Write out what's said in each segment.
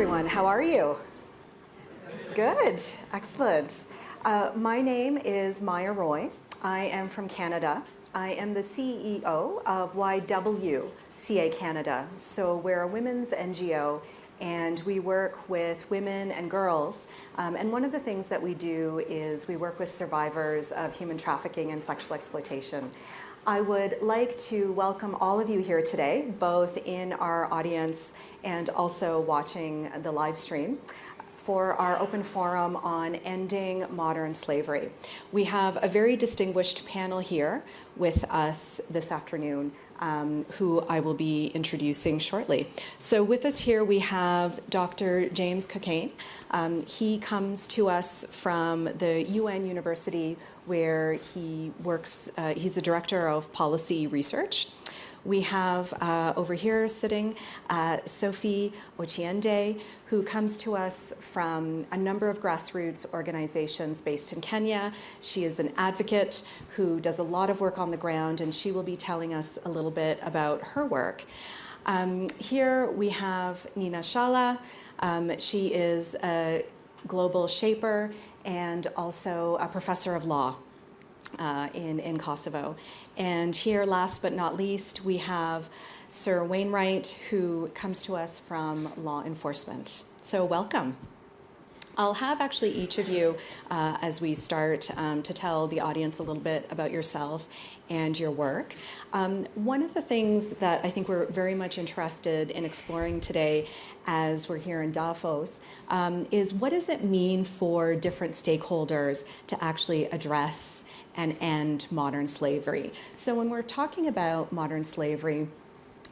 everyone. How are you? Good. Excellent. My name is Maya Roy. I am from Canada. I am the CEO of YWCA Canada. So we're a women's NGO, and we work with women and girls. And one of the things that we do is we work with survivors of human trafficking and sexual exploitation. I would like to welcome all of you here today, both in our audience and also watching the live stream, for our open forum on ending modern slavery. We have a very distinguished panel here with us this afternoon, who I will be introducing shortly. So with us here we have Dr. James Cockayne. He comes to us from the UN University where he works, he's the director of policy research. We have over here sitting Sophie Otiende, who comes to us from a number of grassroots organizations based in Kenya. She is an advocate who does a lot of work on the ground, and she will be telling us a little bit about her work. Here we have Nita Shala. She is a global shaper and also a professor of law in Kosovo. And here, last but not least, we have Sir Wainwright, who comes to us from law enforcement. So welcome. I'll have actually each of you, as we start, to tell the audience a little bit about yourself and your work. One of the things that I think we're very much interested in exploring today as we're here in Davos is what does it mean for different stakeholders to actually address and end modern slavery? So when we're talking about modern slavery,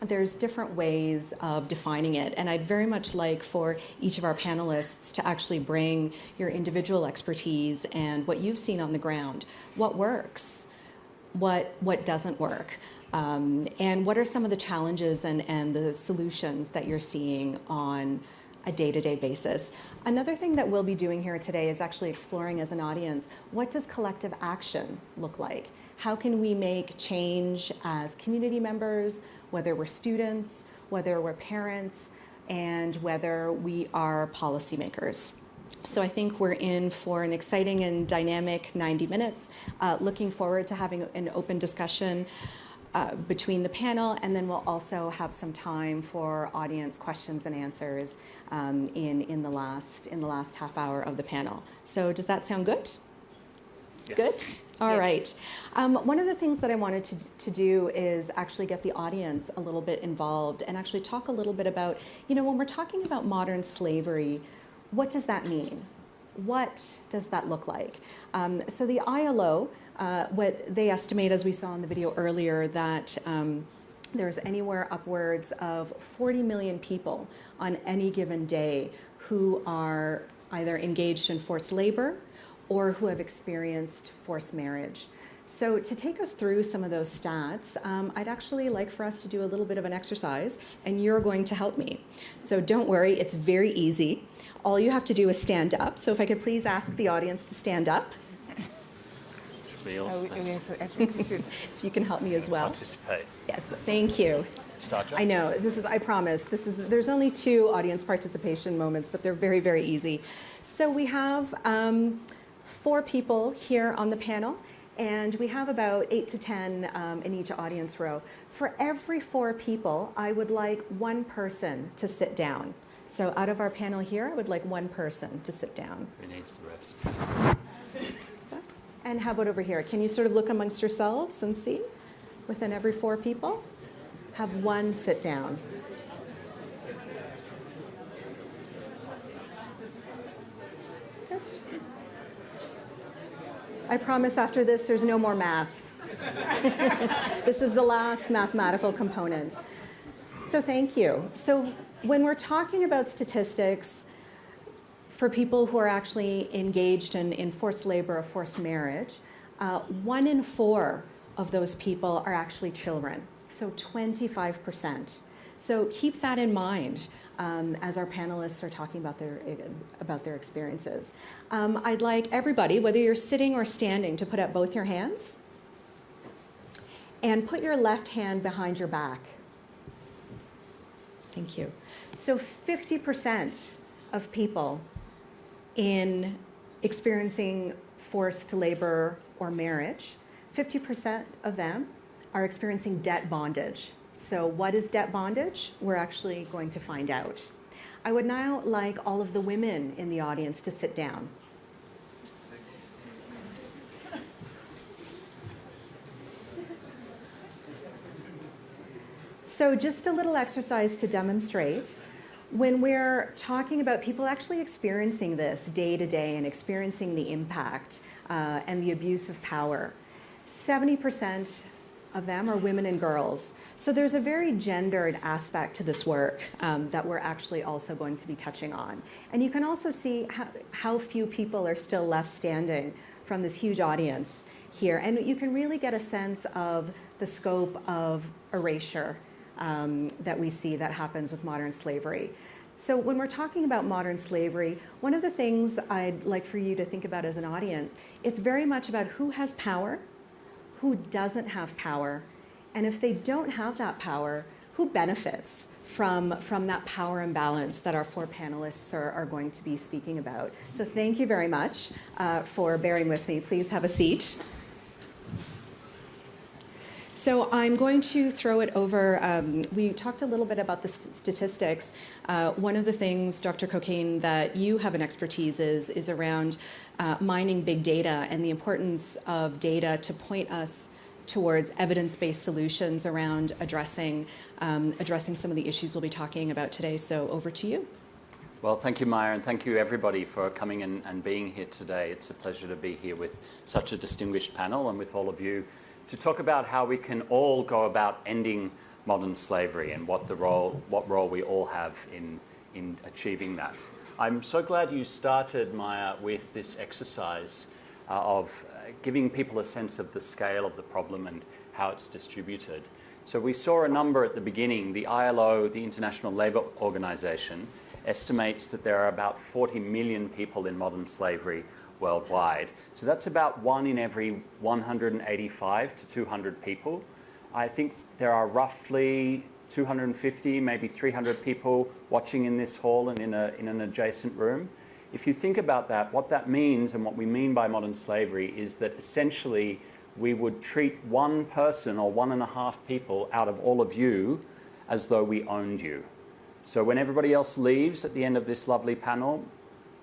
there's different ways of defining it, and I'd very much like for each of our panelists to actually bring your individual expertise and what you've seen on the ground. What works? What doesn't work? And what are some of the challenges and the solutions that you're seeing on a day-to-day basis? Another thing that we'll be doing here today is actually exploring as an audience, what does collective action look like? How can we make change as community members, whether we're students, whether we're parents, and whether we are policymakers? So I think we're in for an exciting and dynamic 90 minutes. Looking forward to having an open discussion between the panel, and then we'll also have some time for audience questions and answers in the last half hour of the panel. So does that sound good? Yes. Good? All right. One of the things that I wanted to do is actually get the audience a little bit involved and actually talk a little bit about, you know, when we're talking about modern slavery, what does that mean? What does that look like? So the ILO, what they estimate, as we saw in the video earlier, that there's anywhere upwards of 40 million people on any given day who are either engaged in forced labor or who have experienced forced marriage. So to take us through some of those stats, I'd actually like for us to do a little bit of an exercise, and you're going to help me. So don't worry, it's very easy. All you have to do is stand up. So if I could please ask the audience to stand up. If you can help me as well. Participate. Yes, thank you. Start. I know, I promise, there's only 2 audience participation moments, but they're very, very easy. So we have 4 people here on the panel, and we have about 8 to 10 in each audience row. For every 4 people, I would like 1 person to sit down. So out of our panel here, I would like 1 person to sit down. Who needs the rest? And how about over here? Can you sort of look amongst yourselves and see? Within every 4 people, have 1 sit down. Good. I promise after this, there's no more math. This is the last mathematical component. So thank you. So when we're talking about statistics, for people who are actually engaged in forced labor or forced marriage, 1 in 4 of those people are actually children, so 25%. So keep that in mind as our panelists are talking about their experiences. I'd like everybody, whether you're sitting or standing, to put up both your hands and put your left hand behind your back. Thank you. So 50% of people in experiencing forced labor or marriage, 50% of them are experiencing debt bondage. So what is debt bondage? We're actually going to find out. I would now like all of the women in the audience to sit down. So just a little exercise to demonstrate. When we're talking about people actually experiencing this day to day and experiencing the impact and the abuse of power, 70% of them are women and girls. So there's a very gendered aspect to this work that we're actually also going to be touching on. And you can also see how few people are still left standing from this huge audience here. And you can really get a sense of the scope of erasure that we see that happens with modern slavery. So when we're talking about modern slavery, one of the things I'd like for you to think about as an audience, it's very much about who has power, who doesn't have power, and if they don't have that power, who benefits from that power imbalance that our four panelists are going to be speaking about. So thank you very much for bearing with me. Please have a seat. So I'm going to throw it over. We talked a little bit about the statistics. One of the things, Dr. Cockayne, that you have an expertise is around mining big data and the importance of data to point us towards evidence-based solutions around addressing some of the issues we'll be talking about today. So over to you. Well, thank you, Maya, and thank you, everybody, for coming and being here today. It's a pleasure to be here with such a distinguished panel and with all of you to talk about how we can all go about ending modern slavery and what role we all have in achieving that. I'm so glad you started, Maya, with this exercise of giving people a sense of the scale of the problem and how it's distributed. So we saw a number at the beginning. The ILO, the International Labour Organization, estimates that there are about 40 million people in modern slavery worldwide. So that's about 1 in every 185 to 200 people. I think there are roughly 250, maybe 300 people watching in this hall and in an adjacent room. If you think about that, what that means and what we mean by modern slavery is that essentially we would treat one person or 1.5 people out of all of you as though we owned you. So when everybody else leaves at the end of this lovely panel,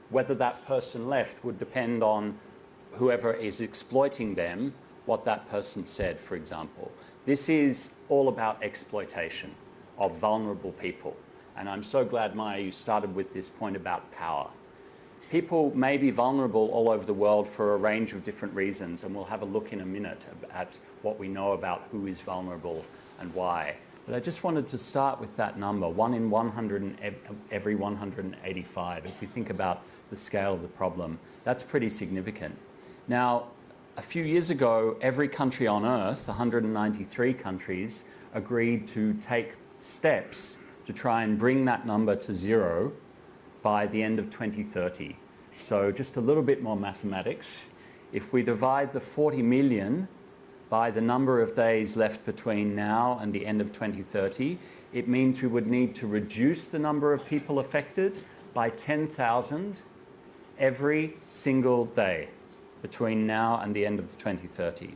whether that person left would depend on whoever is exploiting them, what that person said, for example. This is all about exploitation of vulnerable people. And I'm so glad, Maya, you started with this point about power. People may be vulnerable all over the world for a range of different reasons, and we'll have a look in a minute at what we know about who is vulnerable and why. But I just wanted to start with that number, 1 in 100 every 185. If we think about the scale of the problem, that's pretty significant. Now, a few years ago, every country on Earth, 193 countries, agreed to take steps to try and bring that number to 0 by the end of 2030. So just a little bit more mathematics. If we divide the 40 million by the number of days left between now and the end of 2030, it means we would need to reduce the number of people affected by 10,000 every single day between now and the end of 2030.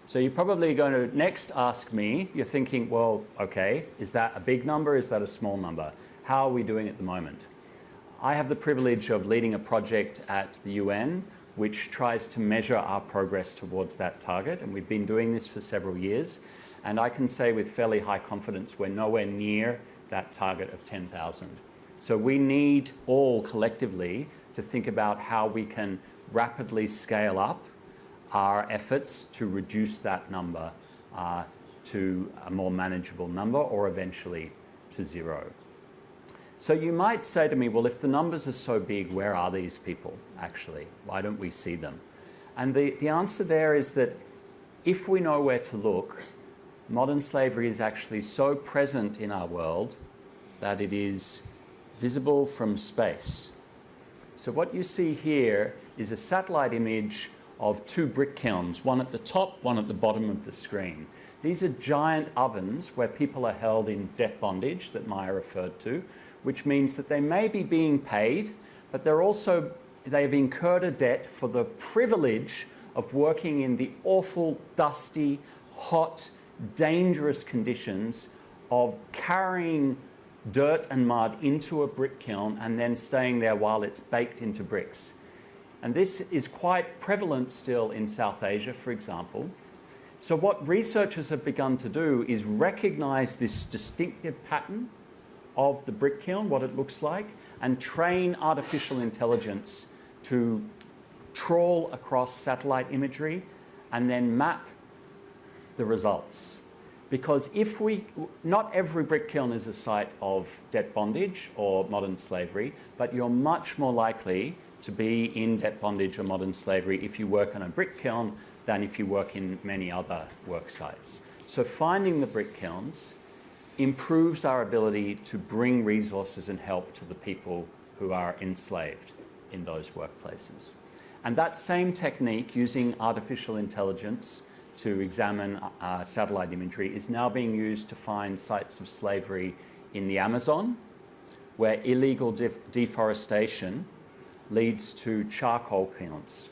So you're probably going to next ask me, you're thinking, well, okay, is that a big number? Is that a small number? How are we doing at the moment? I have the privilege of leading a project at the UN which tries to measure our progress towards that target, and we've been doing this for several years, and I can say with fairly high confidence we're nowhere near that target of 10,000. So we need all collectively to think about how we can rapidly scale up our efforts to reduce that number to a more manageable number or eventually to 0. So you might say to me, well, if the numbers are so big, where are these people actually? Why don't we see them? And the answer there is that if we know where to look, modern slavery is actually so present in our world that it is visible from space. So what you see here is a satellite image of 2 brick kilns, one at the top, one at the bottom of the screen. These are giant ovens where people are held in debt bondage that Maya referred to, which means that they may be being paid, but they've incurred a debt for the privilege of working in the awful, dusty, hot, dangerous conditions of carrying dirt and mud into a brick kiln and then staying there while it's baked into bricks. And this is quite prevalent still in South Asia, for example. So what researchers have begun to do is recognize this distinctive pattern of the brick kiln, what it looks like, and train artificial intelligence to trawl across satellite imagery and then map the results. Because not every brick kiln is a site of debt bondage or modern slavery, but you're much more likely to be in debt bondage or modern slavery if you work on a brick kiln than if you work in many other work sites. So finding the brick kilns improves our ability to bring resources and help to the people who are enslaved in those workplaces. And that same technique, using artificial intelligence to examine satellite imagery, is now being used to find sites of slavery in the Amazon, where illegal deforestation leads to charcoal kilns.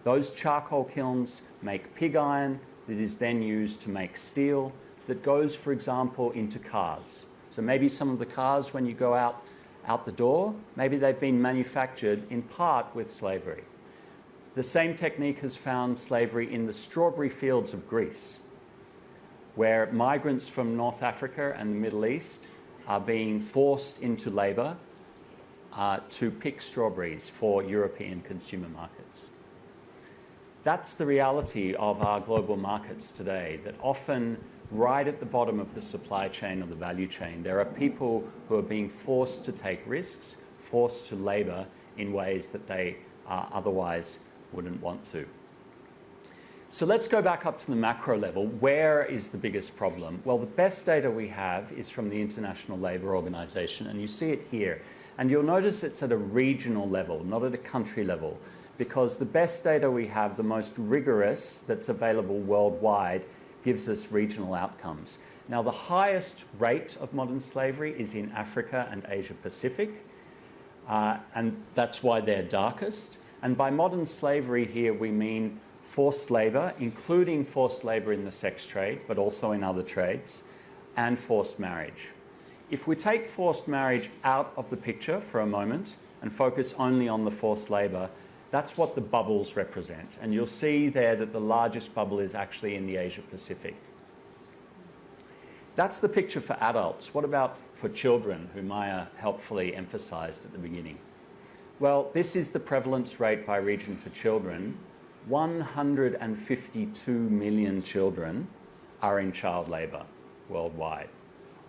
Those charcoal kilns make pig iron that is then used to make steel that goes, for example, into cars. So maybe some of the cars, when you go out the door, maybe they've been manufactured in part with slavery. The same technique has found slavery in the strawberry fields of Greece, where migrants from North Africa and the Middle East are being forced into labour to pick strawberries for European consumer markets. That's the reality of our global markets today, that often right at the bottom of the supply chain or the value chain, there are people who are being forced to take risks, forced to labour in ways that they otherwise wouldn't want to. So let's go back up to the macro level. Where is the biggest problem? Well, the best data we have is from the International Labour Organization, and you see it here. And you'll notice it's at a regional level, not at a country level, because the best data we have, the most rigorous that's available worldwide, gives us regional outcomes. Now, the highest rate of modern slavery is in Africa and Asia Pacific, and that's why they're darkest. And by modern slavery here, we mean forced labour, including forced labour in the sex trade, but also in other trades, and forced marriage. If we take forced marriage out of the picture for a moment and focus only on the forced labour, that's what the bubbles represent. And you'll see there that the largest bubble is actually in the Asia Pacific. That's the picture for adults. What about for children, who Maya helpfully emphasised at the beginning? Well, this is the prevalence rate by region for children. 152 million children are in child labour worldwide,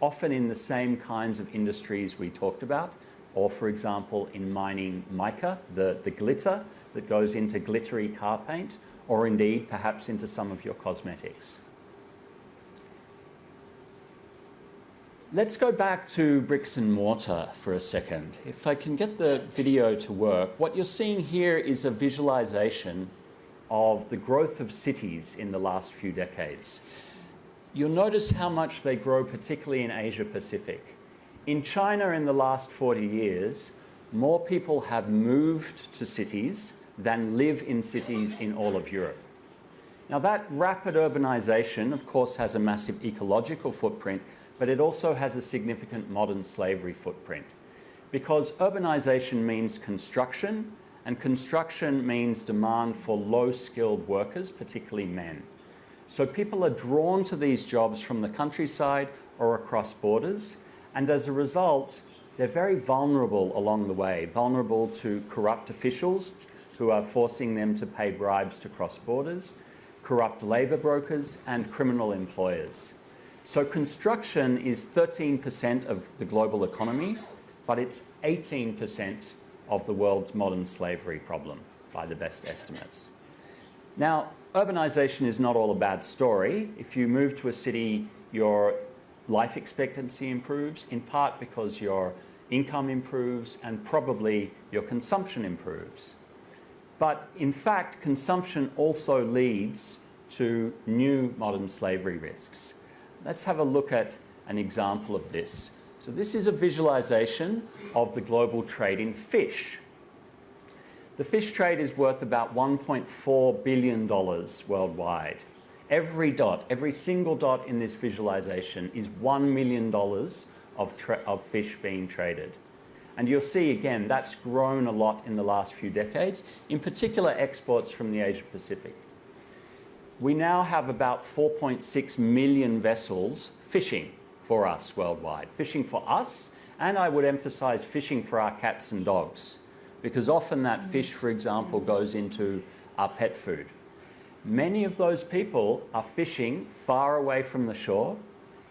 often in the same kinds of industries we talked about, or, for example, in mining mica, the glitter that goes into glittery car paint, or indeed perhaps into some of your cosmetics. Let's go back to bricks and mortar for a second. If I can get the video to work, what you're seeing here is a visualization of the growth of cities in the last few decades. You'll notice how much they grow, particularly in Asia Pacific. In China in the last 40 years, more people have moved to cities than live in cities in all of Europe. Now, that rapid urbanization, of course, has a massive ecological footprint, but it also has a significant modern slavery footprint. Because urbanization means construction, and construction means demand for low-skilled workers, particularly men. So people are drawn to these jobs from the countryside or across borders, and as a result, they're very vulnerable along the way, vulnerable to corrupt officials who are forcing them to pay bribes to cross borders, corrupt labour brokers, and criminal employers. So construction is 13% of the global economy, but it's 18% of the world's modern slavery problem, by the best estimates. Now, urbanization is not all a bad story. If you move to a city, your life expectancy improves, in part because your income improves and probably your consumption improves. But in fact, consumption also leads to new modern slavery risks. Let's have a look at an example of this. So this is a visualization of the global trade in fish. The fish trade is worth about $1.4 billion worldwide. Every dot, every single dot in this visualization is $1 million of fish being traded. And you'll see, again, that's grown a lot in the last few decades, in particular exports from the Asia Pacific. We now have about 4.6 million vessels fishing for us worldwide. Fishing for us, and I would emphasize fishing for our cats and dogs, because often that fish, for example, goes into our pet food. Many of those people are fishing far away from the shore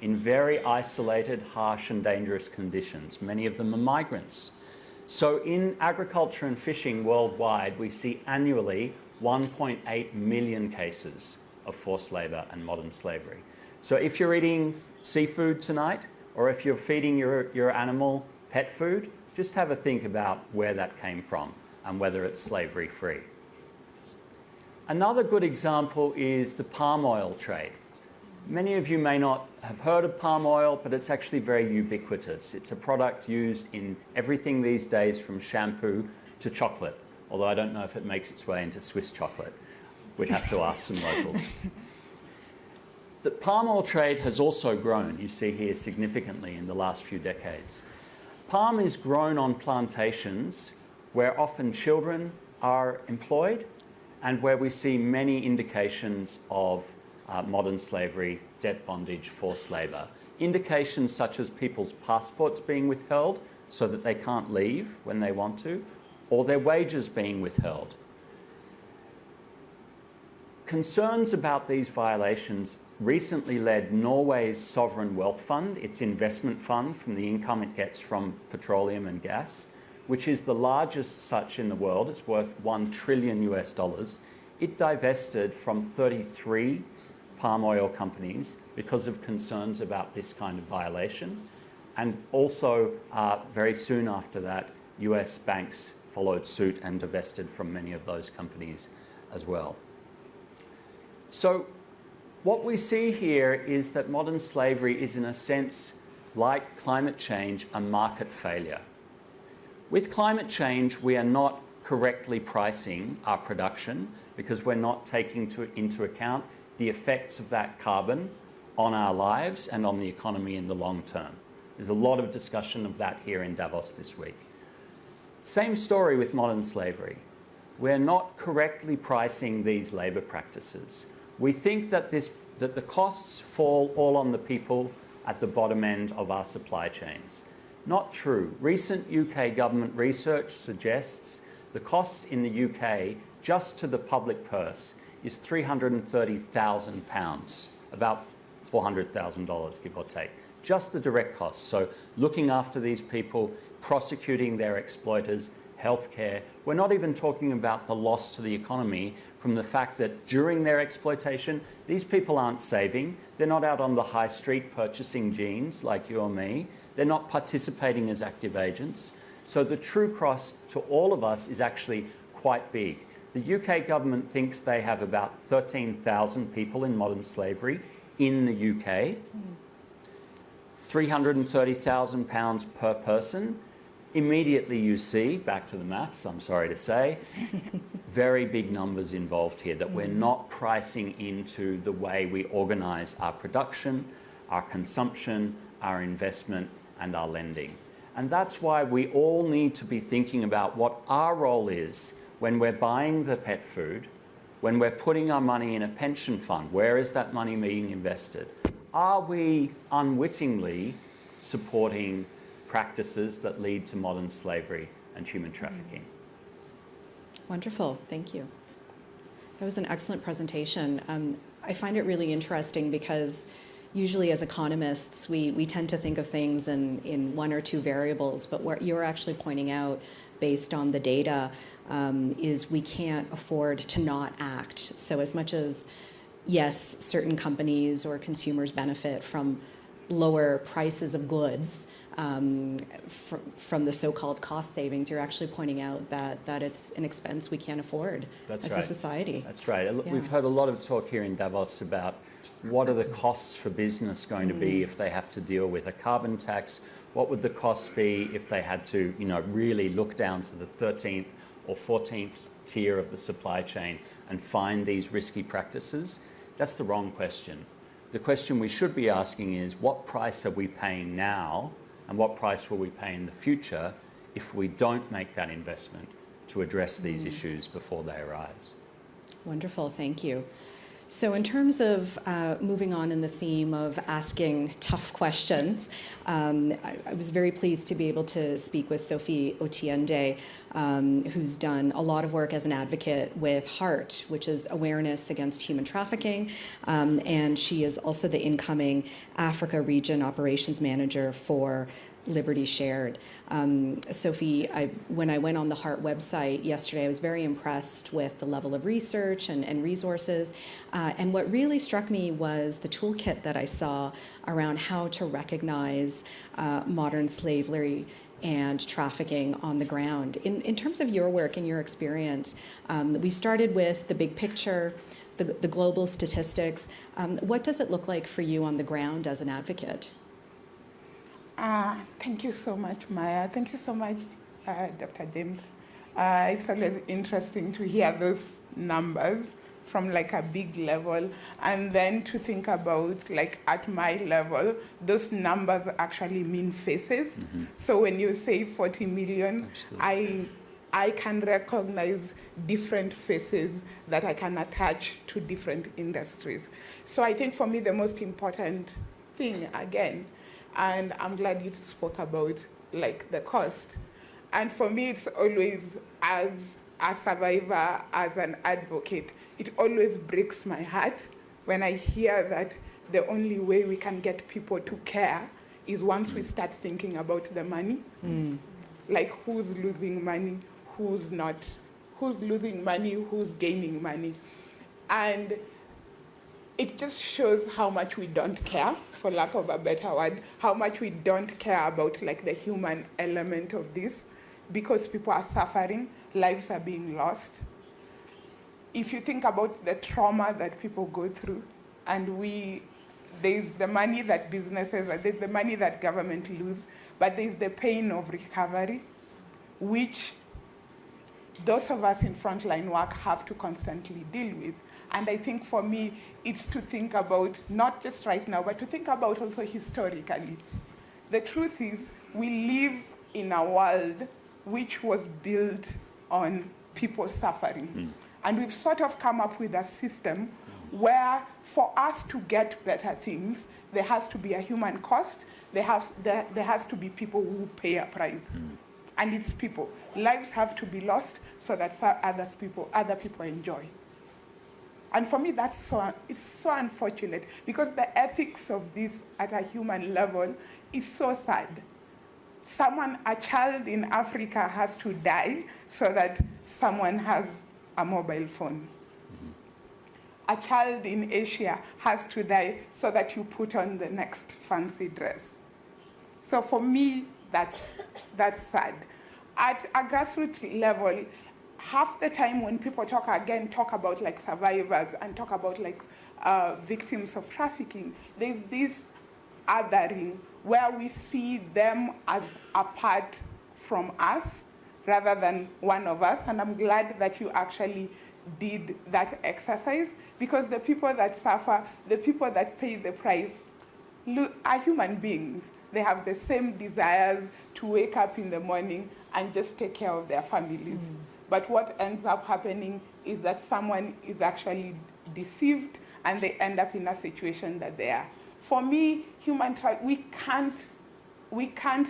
in very isolated, harsh and dangerous conditions. Many of them are migrants. So in agriculture and fishing worldwide, we see annually 1.8 million cases of forced labor and modern slavery. So if you're eating seafood tonight, or if you're feeding your animal pet food, just have a think about where that came from and whether it's slavery free. Another good example is the palm oil trade. Many of you may not have heard of palm oil, but it's actually very ubiquitous. It's a product used in everything these days, from shampoo to chocolate, although I don't know if it makes its way into Swiss chocolate. We'd have to ask some locals. The palm oil trade has also grown, you see here, significantly in the last few decades. Palm is grown on plantations where often children are employed and where we see many indications of modern slavery, debt bondage, forced labor. Indications such as people's passports being withheld so that they can't leave when they want to, or their wages being withheld. Concerns about these violations recently led Norway's sovereign wealth fund, its investment fund from the income it gets from petroleum and gas, which is the largest such in the world. It's worth $1 trillion US. It divested from 33 palm oil companies because of concerns about this kind of violation. And also, very soon after that, US banks followed suit and divested from many of those companies as well. So what we see here is that modern slavery is, in a sense, like climate change, a market failure. With climate change, we are not correctly pricing our production because we're not taking into account the effects of that carbon on our lives and on the economy in the long term. There's a lot of discussion of that here in Davos this week. Same story with modern slavery. We're not correctly pricing these labor practices. We think that the costs fall all on the people at the bottom end of our supply chains. Not true. Recent UK government research suggests the cost in the UK just to the public purse is £330,000, about $400,000, give or take. Just the direct costs. So looking after these people, prosecuting their exploiters, healthcare. We're not even talking about the loss to the economy from the fact that during their exploitation, these people aren't saving. They're not out on the high street purchasing jeans like you or me. They're not participating as active agents. So the true cost to all of us is actually quite big. The UK government thinks they have about 13,000 people in modern slavery in the UK. £330,000 per person. Immediately you see, back to the maths, I'm sorry to say, very big numbers involved here that we're not pricing into the way we organise our production, our consumption, our investment and our lending. And that's why we all need to be thinking about what our role is when we're buying the pet food, when we're putting our money in a pension fund. Where is that money being invested? Are we unwittingly supporting practices that lead to modern slavery and human trafficking? Wonderful, thank you. That was an excellent presentation. I find it really interesting because usually as economists, we tend to think of things in one or two variables, but what you're actually pointing out based on the data is we can't afford to not act. So as much as, yes, certain companies or consumers benefit from lower prices of goods, from the so-called cost savings, you're actually pointing out that it's an expense we can't afford as a society. That's right. Yeah. We've heard a lot of talk here in Davos about what are the costs for business going to be if they have to deal with a carbon tax? What would the costs be if they had to, really look down to the 13th or 14th tier of the supply chain and find these risky practices? That's the wrong question. The question we should be asking is, what price are we paying now, and what price will we pay in the future if we don't make that investment to address these issues before they arise? Wonderful, thank you. So in terms of moving on in the theme of asking tough questions, I was very pleased to be able to speak with Sophie Otiende, who's done a lot of work as an advocate with HEART, which is Awareness Against Human Trafficking, and she is also the incoming Africa Region Operations Manager for Liberty Shared. Sophie, when I went on the HEART website yesterday, I was very impressed with the level of research and resources. And what really struck me was the toolkit that I saw around how to recognize modern slavery and trafficking on the ground. In terms of your work and your experience, we started with the big picture, the global statistics. What does it look like for you on the ground as an advocate? Thank you so much, Maya. Thank you so much, Dr. James. It's always interesting to hear those numbers from like a big level, and then to think about like at my level, those numbers actually mean faces. So when you say 40 million, I can recognize different faces that I can attach to different industries. So I think for me the most important thing, again, and I'm glad you spoke about like the cost. And for me, it's always, as a survivor, as an advocate, it always breaks my heart when I hear that the only way we can get people to care is once we start thinking about the money. Like who's losing money, who's not, who's losing money, who's gaining money. And it just shows how much we don't care, for lack of a better word, how much we don't care about like the human element of this, because people are suffering, lives are being lost. If you think about the trauma that people go through, and there's the money that businesses, there's the money that government lose, but there's the pain of recovery, which those of us in frontline work have to constantly deal with. And I think for me, it's to think about, not just right now, but to think about also historically. The truth is, we live in a world which was built on people suffering. And we've sort of come up with a system where for us to get better things, there has to be a human cost, there has to be people who pay a price. And it's people. Lives have to be lost so that other people enjoy. And for me, it's so unfortunate, because the ethics of this at a human level is so sad. A child in Africa has to die so that someone has a mobile phone. A child in Asia has to die so that you put on the next fancy dress. So for me, that's sad. At a grassroots level, half the time when people talk about like survivors and talk about like victims of trafficking, there's this othering where we see them as apart from us rather than one of us. And I'm glad that you actually did that exercise, because the people that suffer, the people that pay the price, are human beings. They have the same desires to wake up in the morning and just take care of their families. But what ends up happening is that someone is actually deceived and they end up in a situation that they are. For me, we can't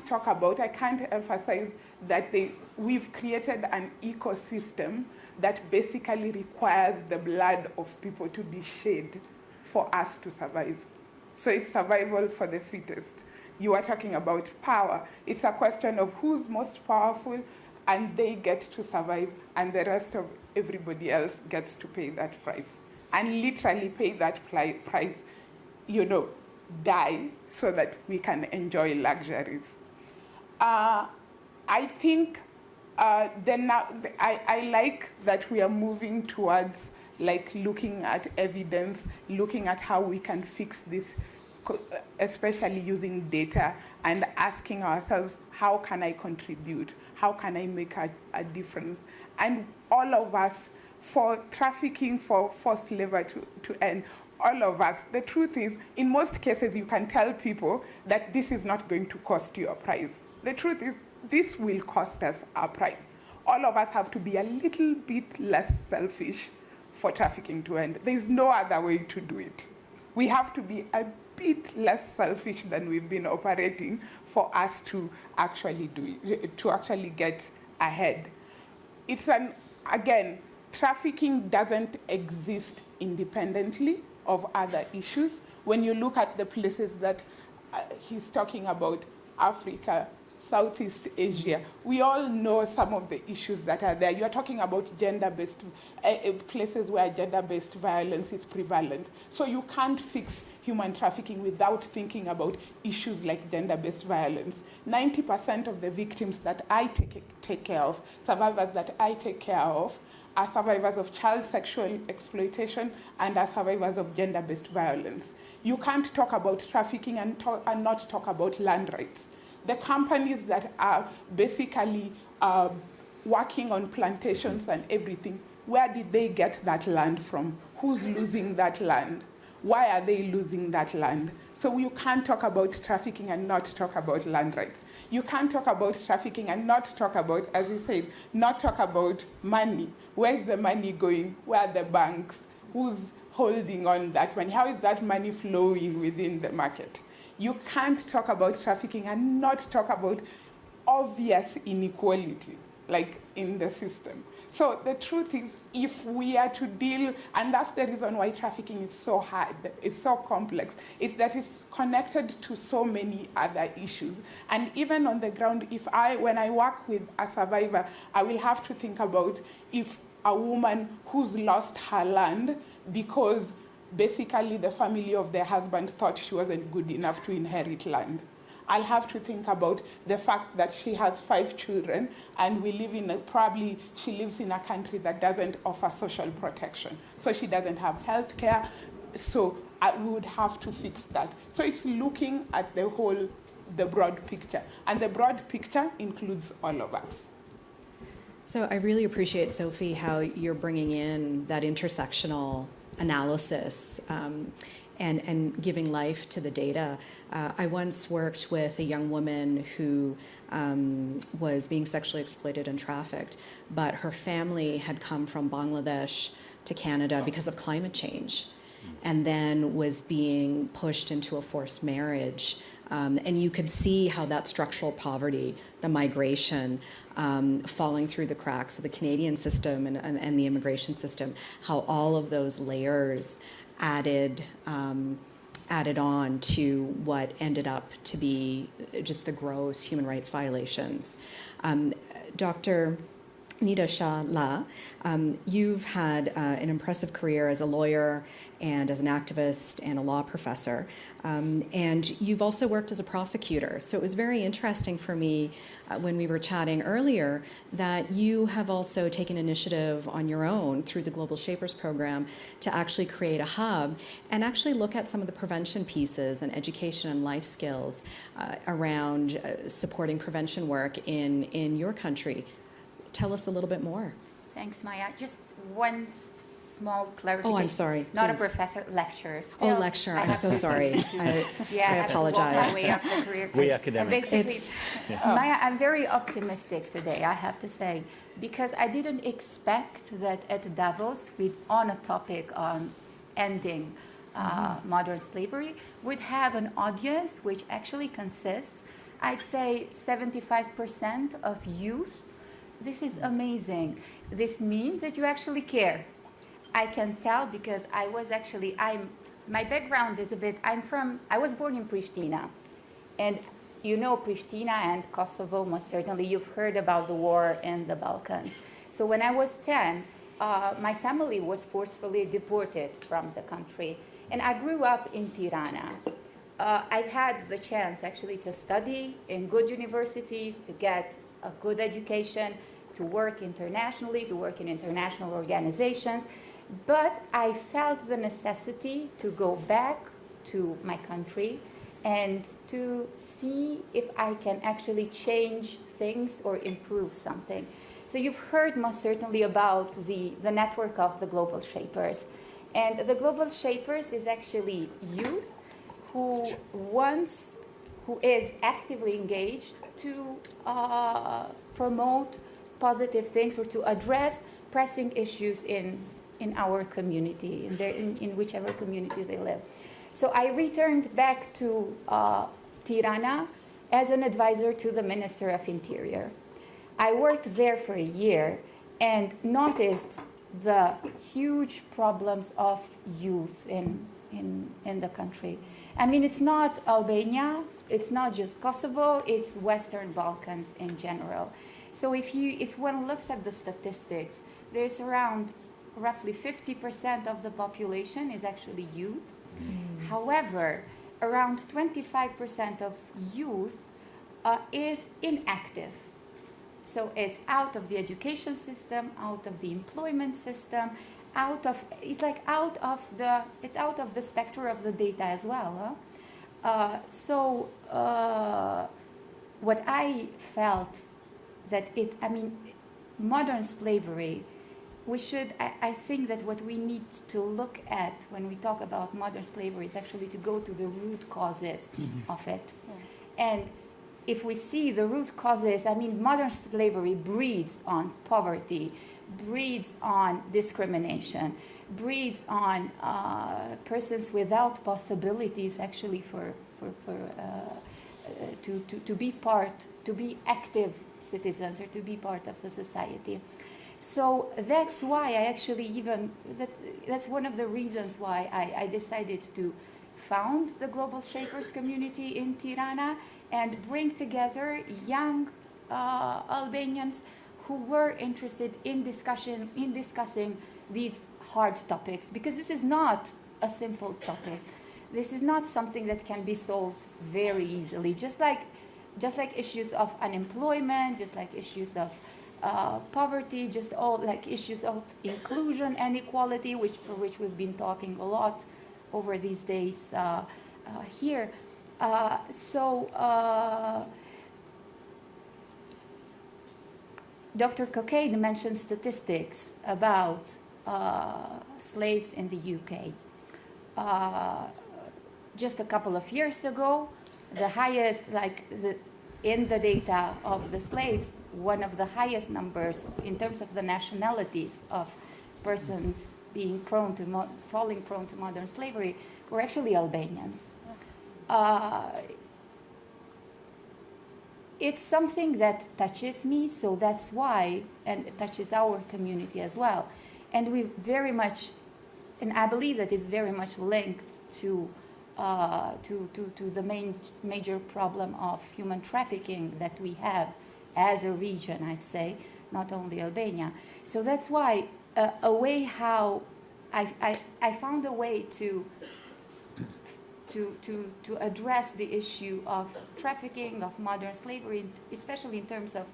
talk about, I can't emphasize that we've created an ecosystem that basically requires the blood of people to be shed for us to survive. So it's survival for the fittest. You are talking about power. It's a question of who's most powerful, and they get to survive, and the rest of everybody else gets to pay that price. And literally pay that price, die so that we can enjoy luxuries. I think I like that we are moving towards like looking at evidence, looking at how we can fix this, especially using data, and asking ourselves, how can I contribute? How can I make a difference? And all of us, for trafficking, for forced labor to end, all of us, the truth is, in most cases, you can tell people that this is not going to cost you a price. The truth is, this will cost us a price. All of us have to be a little bit less selfish for trafficking to end. There's no other way to do it. We have to be a bit less selfish than we've been operating for us to actually do it, to actually get ahead. It's again, trafficking doesn't exist independently of other issues. When you look at the places that he's talking about, Africa, Southeast Asia, we all know some of the issues that are there. You're talking about gender-based, places where gender-based violence is prevalent. So you can't fix human trafficking without thinking about issues like gender-based violence. 90% of the victims that I take care of, survivors that I take care of, are survivors of child sexual exploitation and are survivors of gender-based violence. You can't talk about trafficking and not talk about land rights. The companies that are basically working on plantations and everything, where did they get that land from? Who's losing that land? Why are they losing that land? So you can't talk about trafficking and not talk about land rights. You can't talk about trafficking and not talk about, as you said, not talk about money. Where's the money going? Where are the banks? Who's holding on that money? How is that money flowing within the market? You can't talk about trafficking and not talk about obvious inequality, like in the system. So the truth is, if we are to deal, and that's the reason why trafficking is so hard, it's so complex, is that it's connected to so many other issues. And even on the ground, when I work with a survivor, I will have to think about if a woman who's lost her land because basically the family of their husband thought she wasn't good enough to inherit land. I'll have to think about the fact that she has 5 children and we live in probably she lives in a country that doesn't offer social protection. So she doesn't have health care. So we would have to fix that. So it's looking at the broad picture. And the broad picture includes all of us. So I really appreciate, Sophie, how you're bringing in that intersectional analysis and giving life to the data. I once worked with a young woman who was being sexually exploited and trafficked, but her family had come from Bangladesh to Canada because of climate change, and then was being pushed into a forced marriage. And you could see how that structural poverty, the migration, falling through the cracks of the Canadian system and the immigration system, how all of those layers added on to what ended up to be just the gross human rights violations. Dr. Nita Shala, you've had an impressive career as a lawyer and as an activist and a law professor, and you've also worked as a prosecutor. So it was very interesting for me when we were chatting earlier that you have also taken initiative on your own through the Global Shapers program to actually create a hub and actually look at some of the prevention pieces and education and life skills around supporting prevention work in your country. Tell us a little bit more. Thanks, Maya. Just one small clarification. Oh, I'm sorry. Not Please. a professor, lecturer. Still, lecturer. I'm so sorry. I I apologize. have to walk my way up the career. We And academics. basically, Maya, I'm very optimistic today, I have to say, because I didn't expect that at Davos, on a topic on ending modern slavery, we'd have an audience which actually consists, I'd say, 75% of youth. This is amazing. This means that you actually care. I can tell because my background is I was born in Pristina. And you know Pristina and Kosovo, most certainly. You've heard about the war in the Balkans. So when I was 10, my family was forcefully deported from the country. And I grew up in Tirana. I've had the chance actually to study in good universities, to get a good education, to work internationally, to work in international organizations. But I felt the necessity to go back to my country and to see if I can actually change things or improve something. So you've heard most certainly about the network of the Global Shapers. And the Global Shapers is actually youth who is actively engaged to promote positive things or to address pressing issues in our community, in whichever communities they live. So I returned back to Tirana as an advisor to the Minister of Interior. I worked there for a year and noticed the huge problems of youth in the country. I mean, it's not Albania, it's not just Kosovo, it's Western Balkans in general. So if one looks at the statistics, there's around roughly 50% of the population is actually youth. However, around 25% of youth is inactive. So it's out of the education system, out of the employment system, it's out of the spectrum of the data as well. So what I felt that modern slavery, I think that what we need to look at when we talk about modern slavery is actually to go to the root causes of it. Yeah. And if we see the root causes, modern slavery breeds on poverty, breeds on discrimination, breeds on persons without possibilities actually to be active citizens or to be part of a society. So that's why that's one of the reasons why I decided to found the Global Shapers community in Tirana and bring together young Albanians who were interested in discussing these hard topics, because this is not a simple topic. This is not something that can be solved very easily, just like issues of unemployment, just like issues of poverty, just all like issues of inclusion and equality, for which we've been talking a lot over these days here. Dr. Cockayne mentioned statistics about slaves in the UK. Just a couple of years ago, the highest, in the data of the slaves, one of the highest numbers in terms of the nationalities of persons being falling prone to modern slavery were actually Albanians. It's something that touches me, so that's why, and it touches our community as well. And we very much, and I believe that it's very much linked to the major problem of human trafficking that we have as a region, I'd say, not only Albania. So that's why a way how I found a way to address the issue of trafficking, of modern slavery, especially in terms of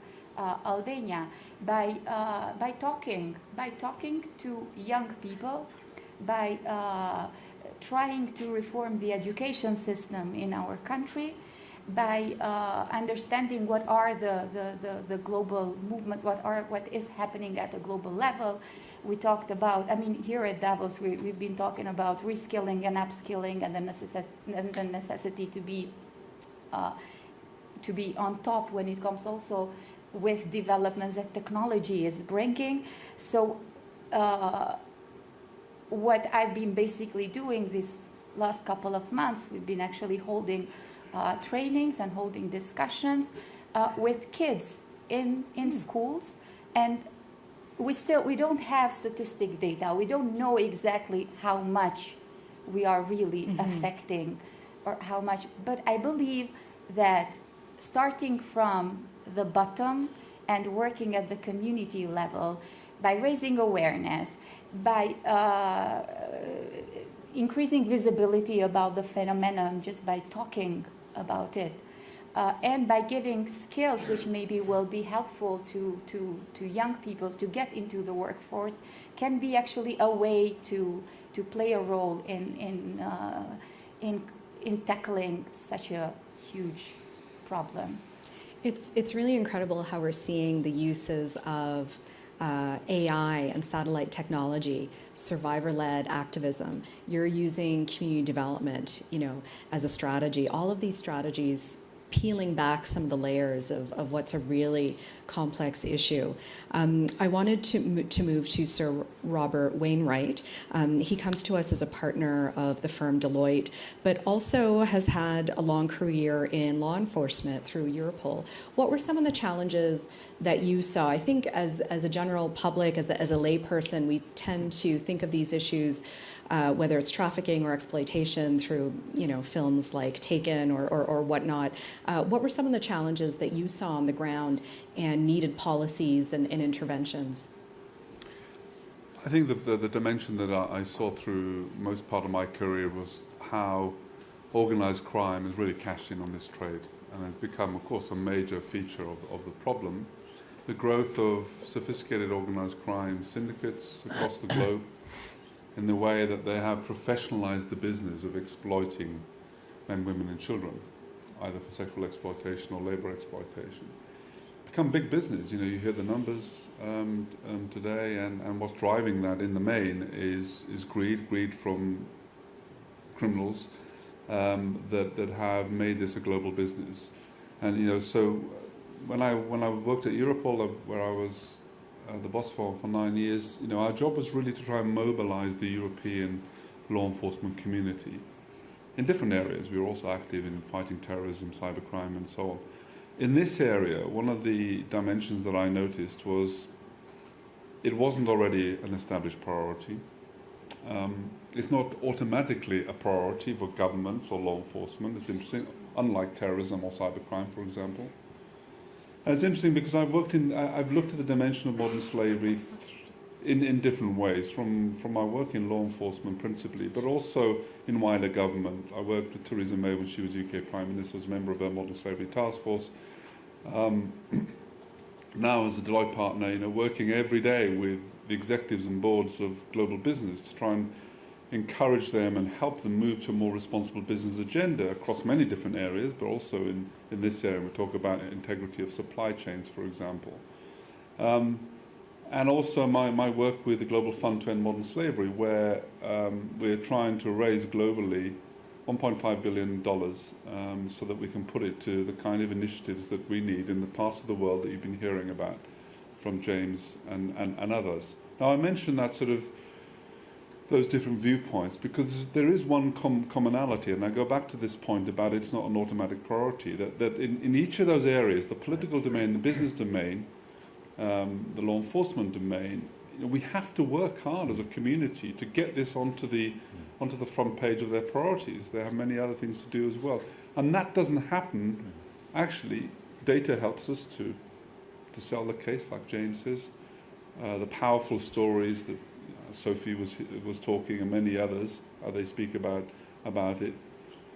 Albania, by talking to young people, by trying to reform the education system in our country, by understanding what are the global movements, what is happening at a global level. We talked about, here at Davos, we've been talking about reskilling and upskilling and the necessity to be on top when it comes also with developments that technology is bringing. So what I've been basically doing this last couple of months, we've been actually holding trainings and holding discussions with kids in schools, and we don't have statistic data. We don't know exactly how much we are really affecting or how much, but I believe that starting from the bottom and working at the community level, by raising awareness, by increasing visibility about the phenomenon just by talking about it, and by giving skills which maybe will be helpful to young people to get into the workforce, can be actually a way to play a role in tackling such a huge problem. It's really incredible how we're seeing the uses of AI and satellite technology, survivor-led activism. You're using community development, as a strategy. All of these strategies peeling back some of the layers of what's a really complex issue. I wanted to move to Sir Robert Wainwright. He comes to us as a partner of the firm Deloitte, but also has had a long career in law enforcement through Europol. What were some of the challenges that you saw? I think as a general public, as a layperson, we tend to think of these issues whether it's trafficking or exploitation through films like Taken or whatnot. What were some of the challenges that you saw on the ground and needed policies and interventions? I think the dimension that I saw through most part of my career was how organized crime has really cashed in on this trade and has become, of course, a major feature of the problem. The growth of sophisticated organized crime syndicates across the globe, in the way that they have professionalized the business of exploiting men, women and children, either for sexual exploitation or labor exploitation. Become big business. You hear the numbers today, and what's driving that in the main is greed from criminals that have made this a global business. And so when I worked at Europol, where I was the boss for 9 years, our job was really to try and mobilize the European law enforcement community in different areas. We were also active in fighting terrorism, cybercrime, and so on. In this area, one of the dimensions that I noticed was it wasn't already an established priority. It's not automatically a priority for governments or law enforcement. It's interesting, unlike terrorism or cybercrime, for example. And it's interesting because I've looked at the dimension of modern slavery in different ways, from my work in law enforcement principally, but also in wider government. I worked with Theresa May when she was UK Prime Minister, was a member of her Modern Slavery Task Force. Now as a Deloitte partner, working every day with the executives and boards of global business to try and encourage them and help them move to a more responsible business agenda across many different areas, but also in this area we talk about integrity of supply chains, for example. And also my work with the Global Fund to End Modern Slavery, where we're trying to raise globally $1.5 billion so that we can put it to the kind of initiatives that we need in the parts of the world that you've been hearing about from James and others. Now I mentioned that those different viewpoints because there is one commonality, and I go back to this point about it's not an automatic priority, that in each of those areas, the political domain, the business domain, the law enforcement domain, we have to work hard as a community to get this onto the front page of their priorities. They have many other things to do as well. And that doesn't happen. Actually, data helps us to sell the case, like James says. The powerful stories that Sophie was talking, and many others, they speak about it.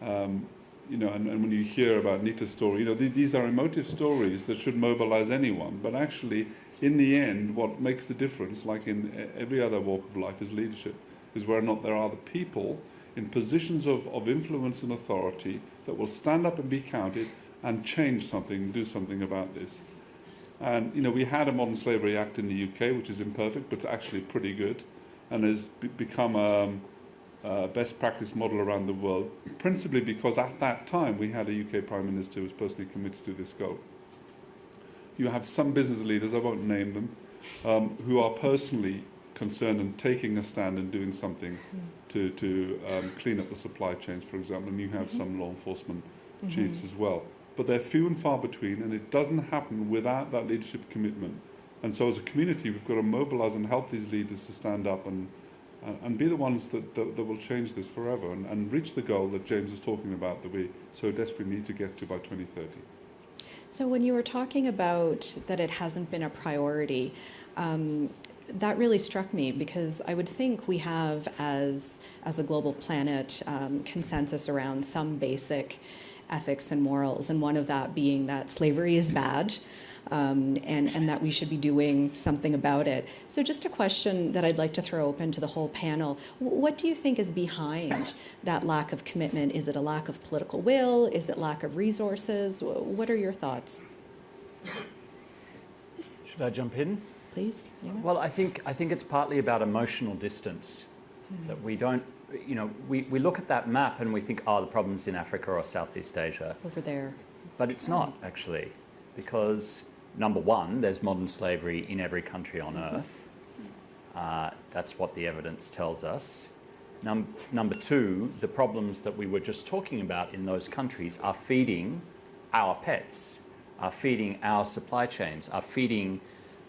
And when you hear about Nita's story, these are emotive stories that should mobilize anyone. But actually, in the end, what makes the difference, like in every other walk of life, is leadership, is whether or not there are the people in positions of influence and authority that will stand up and be counted and change something, do something about this. And we had a Modern Slavery Act in the UK, which is imperfect, but actually pretty good, and has become a best practice model around the world, principally because at that time we had a UK Prime Minister who was personally committed to this goal. You have some business leaders, I won't name them, who are personally concerned and taking a stand and doing something to clean up the supply chains, for example, and you have some law enforcement chiefs as well. But they're few and far between, and it doesn't happen without that leadership commitment. And so as a community, we've got to mobilize and help these leaders to stand up and be the ones that will change this forever and reach the goal that James is talking about that we so desperately need to get to by 2030. So when you were talking about that it hasn't been a priority, that really struck me because I would think we have, as a global planet, consensus around some basic ethics and morals, and one of that being that slavery is bad, and that we should be doing something about it. So just a question that I'd like to throw open to the whole panel. What do you think is behind that lack of commitment? Is it a lack of political will? Is it lack of resources? What are your thoughts? Should I jump in? Please. Nina? Well, I think it's partly about emotional distance, that we don't, we look at that map and we think, oh, the problem's in Africa or Southeast Asia. Over there. But it's not, actually, because number one, there's modern slavery in every country on earth. That's what the evidence tells us. Number two, the problems that we were just talking about in those countries are feeding our pets, are feeding our supply chains, are feeding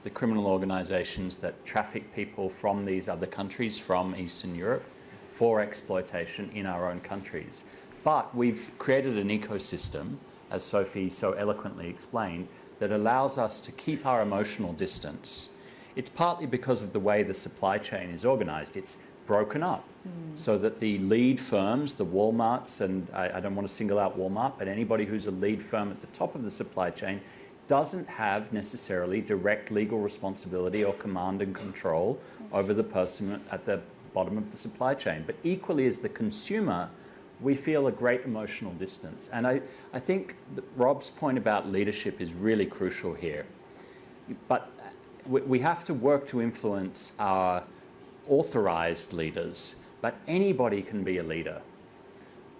the criminal organisations that traffic people from these other countries, from Eastern Europe, for exploitation in our own countries. But we've created an ecosystem, as Sophie so eloquently explained, that allows us to keep our emotional distance. It's partly because of the way the supply chain is organised. It's broken up so that the lead firms, the Walmarts, and I don't want to single out Walmart, but anybody who's a lead firm at the top of the supply chain doesn't have necessarily direct legal responsibility or command and control over the person at the bottom of the supply chain. But equally as the consumer, we feel a great emotional distance. And I think that Rob's point about leadership is really crucial here. But we have to work to influence our authorized leaders, but anybody can be a leader.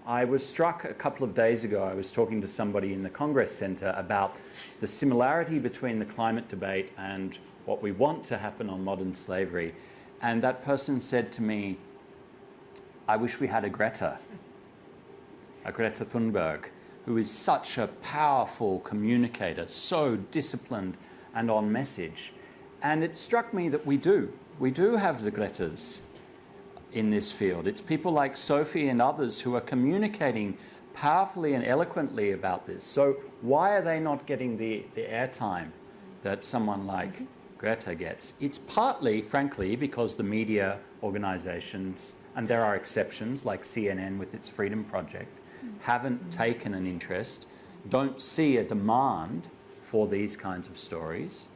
I was struck a couple of days ago, I was talking to somebody in the Congress Center about the similarity between the climate debate and what we want to happen on modern slavery. And that person said to me, I wish we had a Greta Thunberg, who is such a powerful communicator, so disciplined and on message. And it struck me that we do have the Gretas in this field. It's people like Sophie and others who are communicating powerfully and eloquently about this. So why are they not getting the airtime that someone like Greta gets? It's partly, frankly, because the media organizations, and there are exceptions like CNN with its Freedom Project, haven't taken an interest, don't see a demand for these kinds of stories.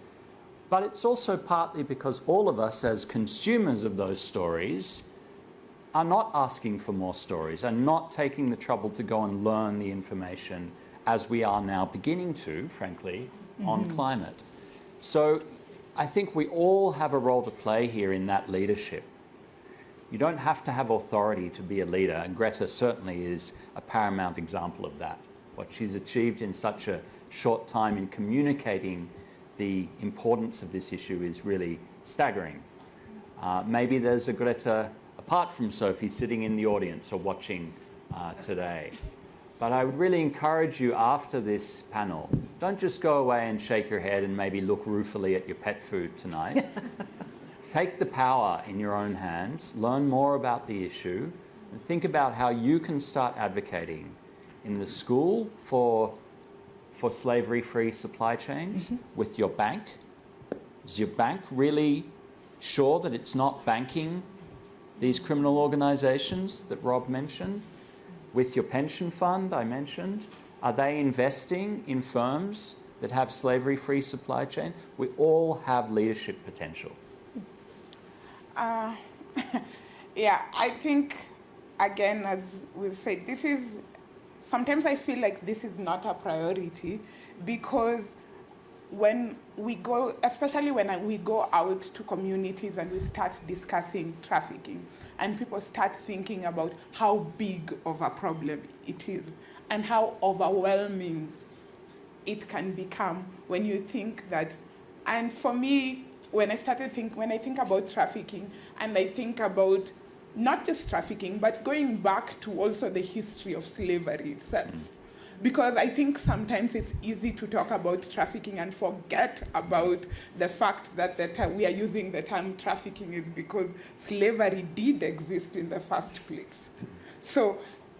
But it's also partly because all of us as consumers of those stories are not asking for more stories and not taking the trouble to go and learn the information as we are now beginning to, frankly, on climate. So I think we all have a role to play here in that leadership. You don't have to have authority to be a leader, and Greta certainly is a paramount example of that. What she's achieved in such a short time in communicating the importance of this issue is really staggering. Maybe there's a Greta, apart from Sophie, sitting in the audience or watching today. But I would really encourage you after this panel, don't just go away and shake your head and maybe look ruefully at your pet food tonight. Take the power in your own hands, learn more about the issue, and think about how you can start advocating in the school for slavery-free supply chains, with your bank. Is your bank really sure that it's not banking these criminal organizations that Rob mentioned? With your pension fund, I mentioned, are they investing in firms that have slavery-free supply chain? We all have leadership potential. Yeah, I think, again, as we've said, sometimes I feel like this is not a priority, because when we go, especially when we go out to communities and we start discussing trafficking, and people start thinking about how big of a problem it is and how overwhelming it can become when you think that. And for me, when I think about trafficking, and I think about not just trafficking, but going back to also the history of slavery itself. Because I think sometimes it's easy to talk about trafficking and forget about the fact that we are using the term trafficking is because slavery did exist in the first place. So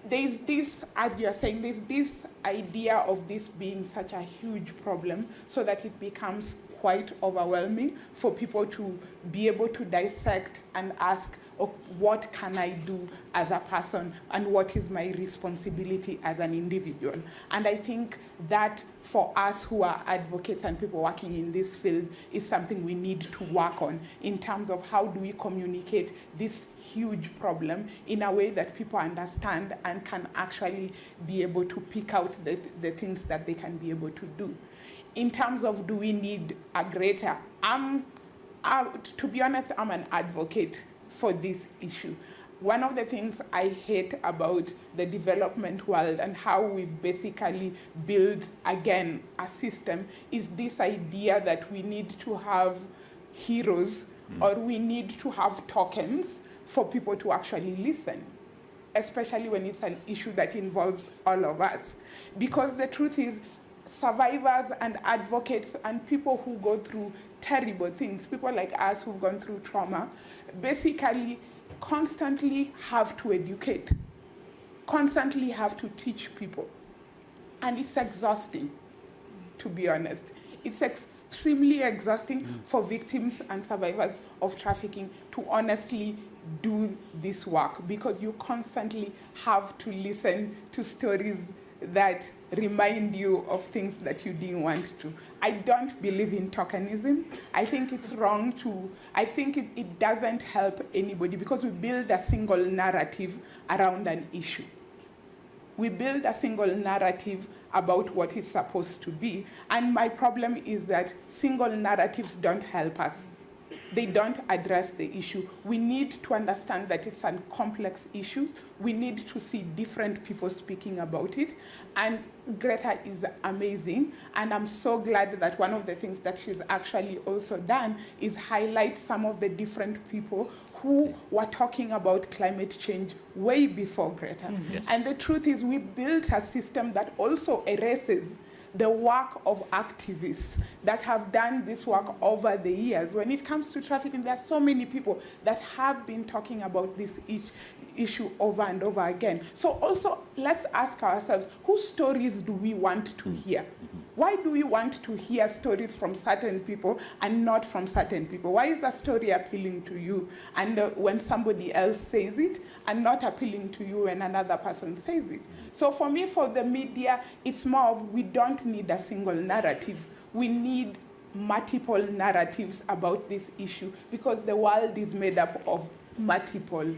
there's this, as you are saying, there's this idea of this being such a huge problem so that it becomes quite overwhelming for people to be able to dissect and ask, oh, what can I do as a person and what is my responsibility as an individual? And I think that for us who are advocates and people working in this field is something we need to work on in terms of how do we communicate this huge problem in a way that people understand and can actually be able to pick out the things that they can be able to do. In terms of do we need a greater, to be honest, I'm an advocate for this issue. One of the things I hate about the development world and how we've basically built, again, a system is this idea that we need to have heroes or we need to have tokens for people to actually listen, especially when it's an issue that involves all of us. Because the truth is, survivors and advocates and people who go through terrible things, people like us who've gone through trauma, basically constantly have to educate, constantly have to teach people. And it's exhausting, to be honest. It's extremely exhausting for victims and survivors of trafficking to honestly do this work because you constantly have to listen to stories that remind you of things that you didn't want to. I don't believe in tokenism. I think it's wrong to, I think it doesn't help anybody because we build a single narrative around an issue. We build a single narrative about what is supposed to be. And my problem is that single narratives don't help us. They don't address the issue. We need to understand that it's a complex issue. We need to see different people speaking about it. And Greta is amazing. And I'm so glad that one of the things that she's actually also done is highlight some of the different people who were talking about climate change way before Greta. Yes. And the truth is we've built a system that also erases the work of activists that have done this work over the years. When it comes to trafficking, there are so many people that have been talking about this issue over and over again. So also, let's ask ourselves, whose stories do we want to hear? Why do we want to hear stories from certain people and not from certain people? Why is the story appealing to you and when somebody else says it and not appealing to you when another person says it? So for me, for the media, it's more of we don't need a single narrative. We need multiple narratives about this issue because the world is made up of multiple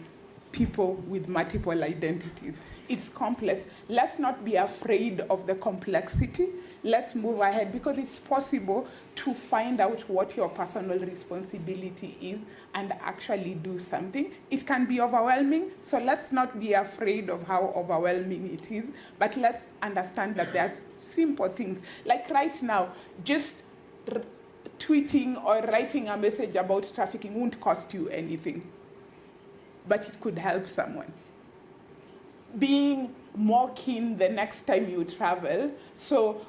people with multiple identities. It's complex. Let's not be afraid of the complexity. Let's move ahead because it's possible to find out what your personal responsibility is and actually do something. It can be overwhelming, so let's not be afraid of how overwhelming it is, but let's understand that there's simple things. Like right now, just tweeting or writing a message about trafficking won't cost you anything, but it could help someone. Being more keen the next time you travel, so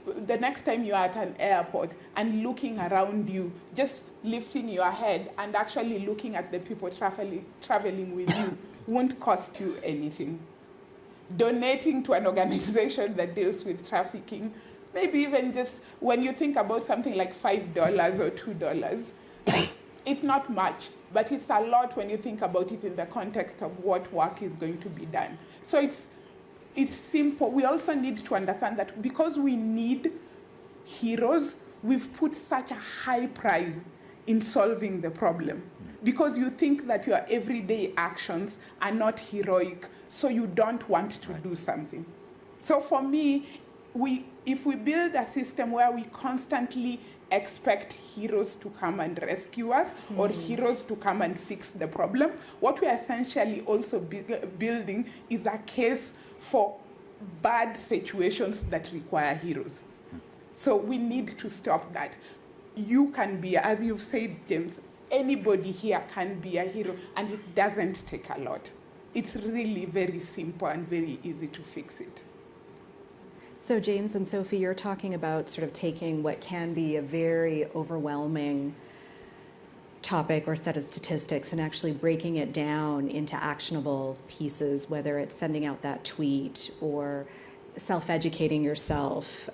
the next time you're at an airport and looking around you, just lifting your head and actually looking at the people traveling with you won't cost you anything. Donating to an organization that deals with trafficking, maybe even just when you think about something like $5 or $2, it's not much. But it's a lot when you think about it in the context of what work is going to be done. So it's simple. We also need to understand that because we need heroes, we've put such a high price in solving the problem. Because you think that your everyday actions are not heroic, so you don't want to do something. So for me, if we build a system where we constantly expect heroes to come and rescue us or heroes to come and fix the problem, what we're essentially also building is a case for bad situations that require heroes. So we need to stop that. You can be, as you've said, James, anybody here can be a hero, and it doesn't take a lot. It's really very simple and very easy to fix it. So James and Sophie, you're talking about sort of taking what can be a very overwhelming topic or set of statistics and actually breaking it down into actionable pieces, whether it's sending out that tweet or self-educating yourself,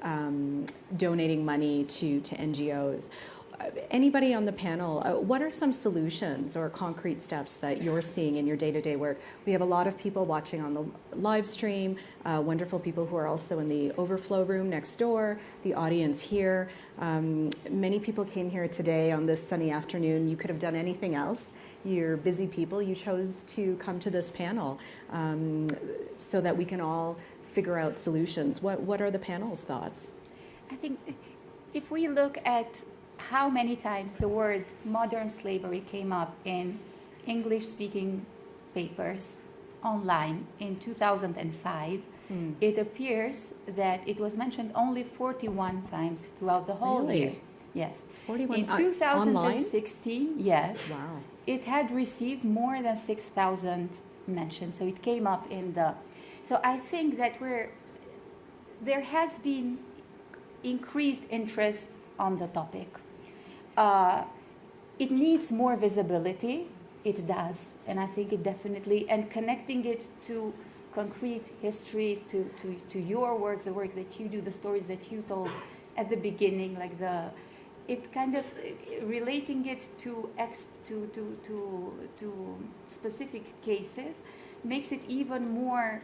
donating money to NGOs. Anybody on the panel, what are some solutions or concrete steps that you're seeing in your day-to-day work? We have a lot of people watching on the live stream, wonderful people who are also in the overflow room next door, the audience here. Many people came here today on this sunny afternoon. You could have done anything else. You're busy people. You chose to come to this panel so that we can all figure out solutions. What are the panel's thoughts? I think if we look at how many times the word modern slavery came up in English-speaking papers online in 2005, it appears that it was mentioned only 41 times throughout the whole year. Yes. 41 in 2016, online? Yes. Wow. It had received more than 6,000 mentions, so it came up in the... So I think that there has been increased interest on the topic. It needs more visibility, it does, and I think it definitely, and connecting it to concrete histories, to your work, the work that you do, the stories that you told at the beginning, like it kind of relating it to specific cases makes it even more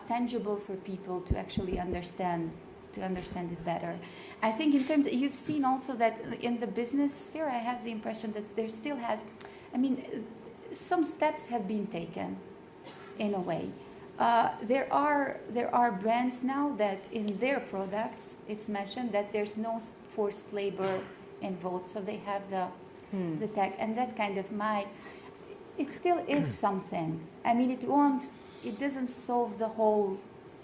tangible for people to actually understand it better. I think in terms, you've seen also that in the business sphere, I have the impression that there still has, some steps have been taken in a way. There are brands now that in their products, it's mentioned that there's no forced labor involved, so they have the tag, and that kind of it still is something. It doesn't solve the whole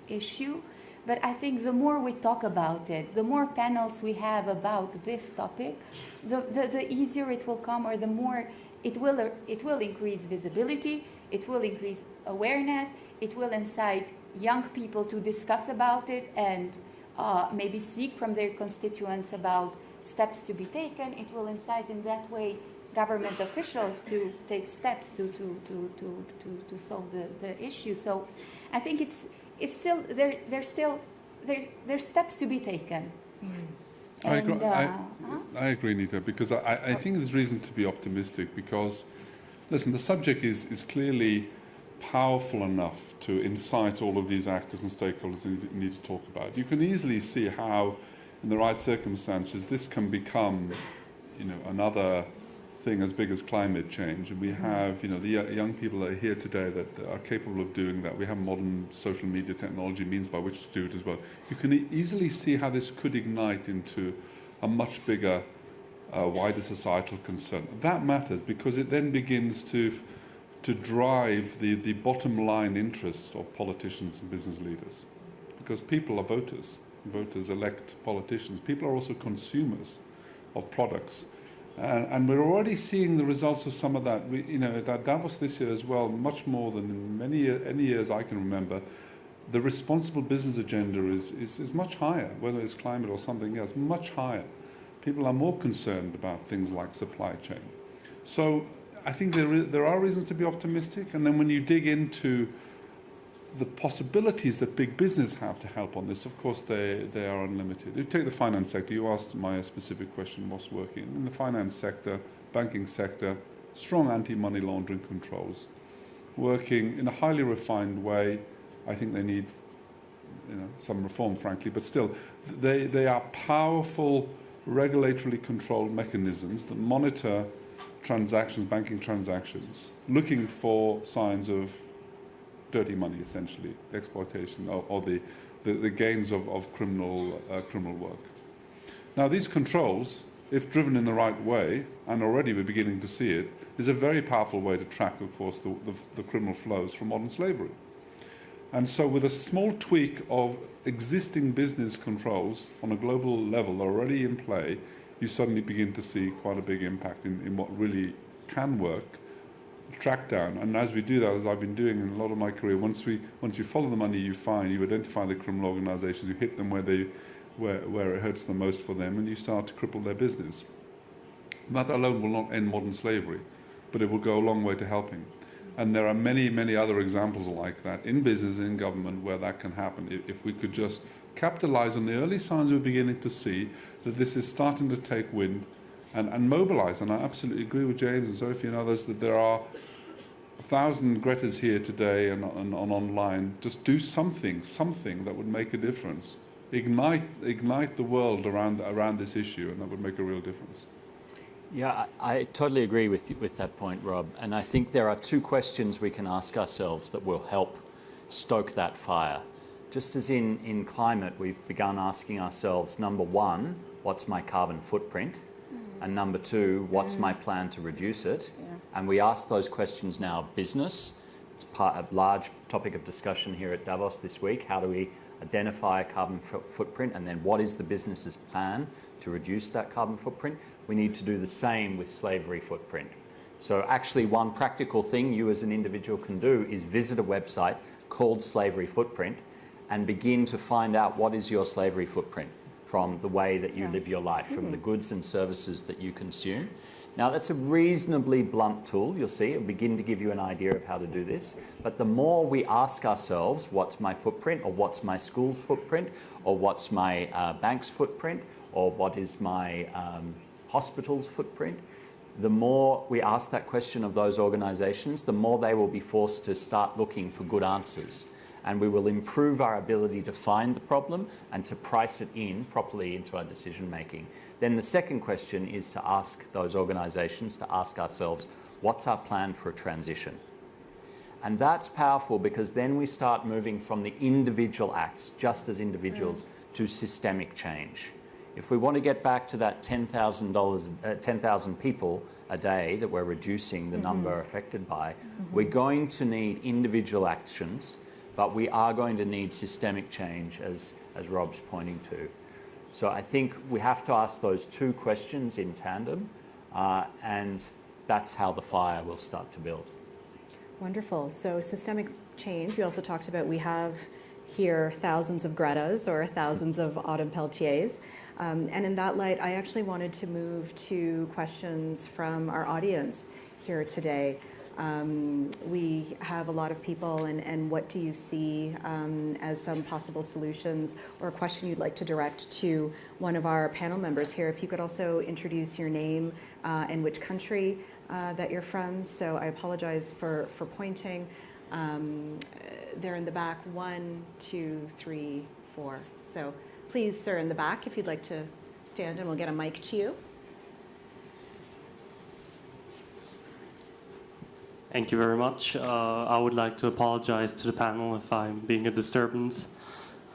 issue, but I think the more we talk about it, the more panels we have about this topic, the easier it will come, or the more it will increase visibility, it will increase awareness, it will incite young people to discuss about it and maybe seek from their constituents about steps to be taken. It will incite in that way government officials to take steps to solve the issue. So I think it's still there's steps to be taken. I agree, Nita, because I think there's reason to be optimistic because, listen, the subject is clearly powerful enough to incite all of these actors and stakeholders that you need to talk about. You can easily see how, in the right circumstances, this can become, another thing as big as climate change. And we have, the young people that are here today that are capable of doing that. We have modern social media technology means by which to do it as well. You can easily see how this could ignite into a much bigger, wider societal concern. That matters because it then begins to drive the bottom line interests of politicians and business leaders. Because people are voters. Voters elect politicians. People are also consumers of products. And we're already seeing the results of some of that. At Davos this year as well, much more than in any years I can remember, the responsible business agenda is much higher, whether it's climate or something else, much higher. People are more concerned about things like supply chain. So I think there are reasons to be optimistic. And then when you dig into the possibilities that big business have to help on this, of course, they are unlimited. You take the finance sector. You asked my specific question, what's working. In the finance sector, banking sector, strong anti-money laundering controls, working in a highly refined way. I think they need some reform, frankly, but still, they are powerful regulatorily controlled mechanisms that monitor transactions, banking transactions, looking for signs of dirty money, essentially, exploitation or the gains of criminal work. Now, these controls, if driven in the right way, and already we're beginning to see it, is a very powerful way to track, of course, the criminal flows from modern slavery. And so with a small tweak of existing business controls on a global level already in play, you suddenly begin to see quite a big impact in what really can work, track down. And as we do that, as I've been doing in a lot of my career, once you follow the money you find, you identify the criminal organizations, you hit them where it hurts the most for them, and you start to cripple their business. That alone will not end modern slavery, but it will go a long way to helping. And there are many, many other examples like that in business, in government, where that can happen. If we could just capitalize on the early signs we're beginning to see that this is starting to take wind and mobilize. And I absolutely agree with James and Sophie and others that there are 1,000 Gretas here today and online. Just do something that would make a difference. Ignite the world around this issue, and that would make a real difference. Yeah, I totally agree with that point, Rob. And I think there are two questions we can ask ourselves that will help stoke that fire. Just as in climate, we've begun asking ourselves, number one, what's my carbon footprint? And number two, what's my plan to reduce it? Yeah. And we ask those questions now of business. It's a large topic of discussion here at Davos this week. How do we identify a carbon footprint? And then what is the business's plan to reduce that carbon footprint? We need to do the same with slavery footprint. So actually one practical thing you as an individual can do is visit a website called Slavery Footprint and begin to find out what is your slavery footprint from the way that you live your life, from the goods and services that you consume. Now that's a reasonably blunt tool, you'll see. It'll begin to give you an idea of how to do this. But the more we ask ourselves, what's my footprint, or what's my school's footprint, or what's my bank's footprint, or what is my hospital's footprint, the more we ask that question of those organisations, the more they will be forced to start looking for good answers. And we will improve our ability to find the problem and to price it in properly into our decision making. Then the second question is to ask those organisations, to ask ourselves, what's our plan for a transition? And that's powerful because then we start moving from the individual acts, just as individuals, to systemic change. If we want to get back to that 10,000 people a day that we're reducing the number affected by, we're going to need individual actions, but we are going to need systemic change, as Rob's pointing to. So I think we have to ask those two questions in tandem, and that's how the fire will start to build. Wonderful. So systemic change, we also talked about, we have here thousands of Gretas or thousands of Autumn Pelletiers. And in that light, I actually wanted to move to questions from our audience here today. We have a lot of people, and what do you see as some possible solutions, or a question you'd like to direct to one of our panel members here? If you could also introduce your name and which country that you're from. So I apologize for pointing. They're in the back, 1, 2, 3, 4. So please, sir, in the back, if you'd like to stand, and we'll get a mic to you. Thank you very much. I would like to apologize to the panel if I'm being a disturbance.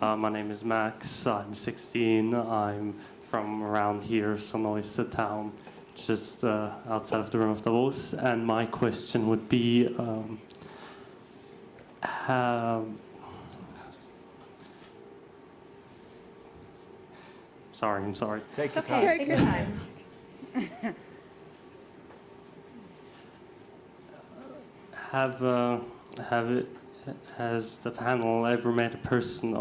My name is Max. I'm 16. I'm from around here, Sonoy's a town just outside of the rim of Davos. And my question would be, I'm sorry. Take your Okay, time. take your time. Has the panel ever met a person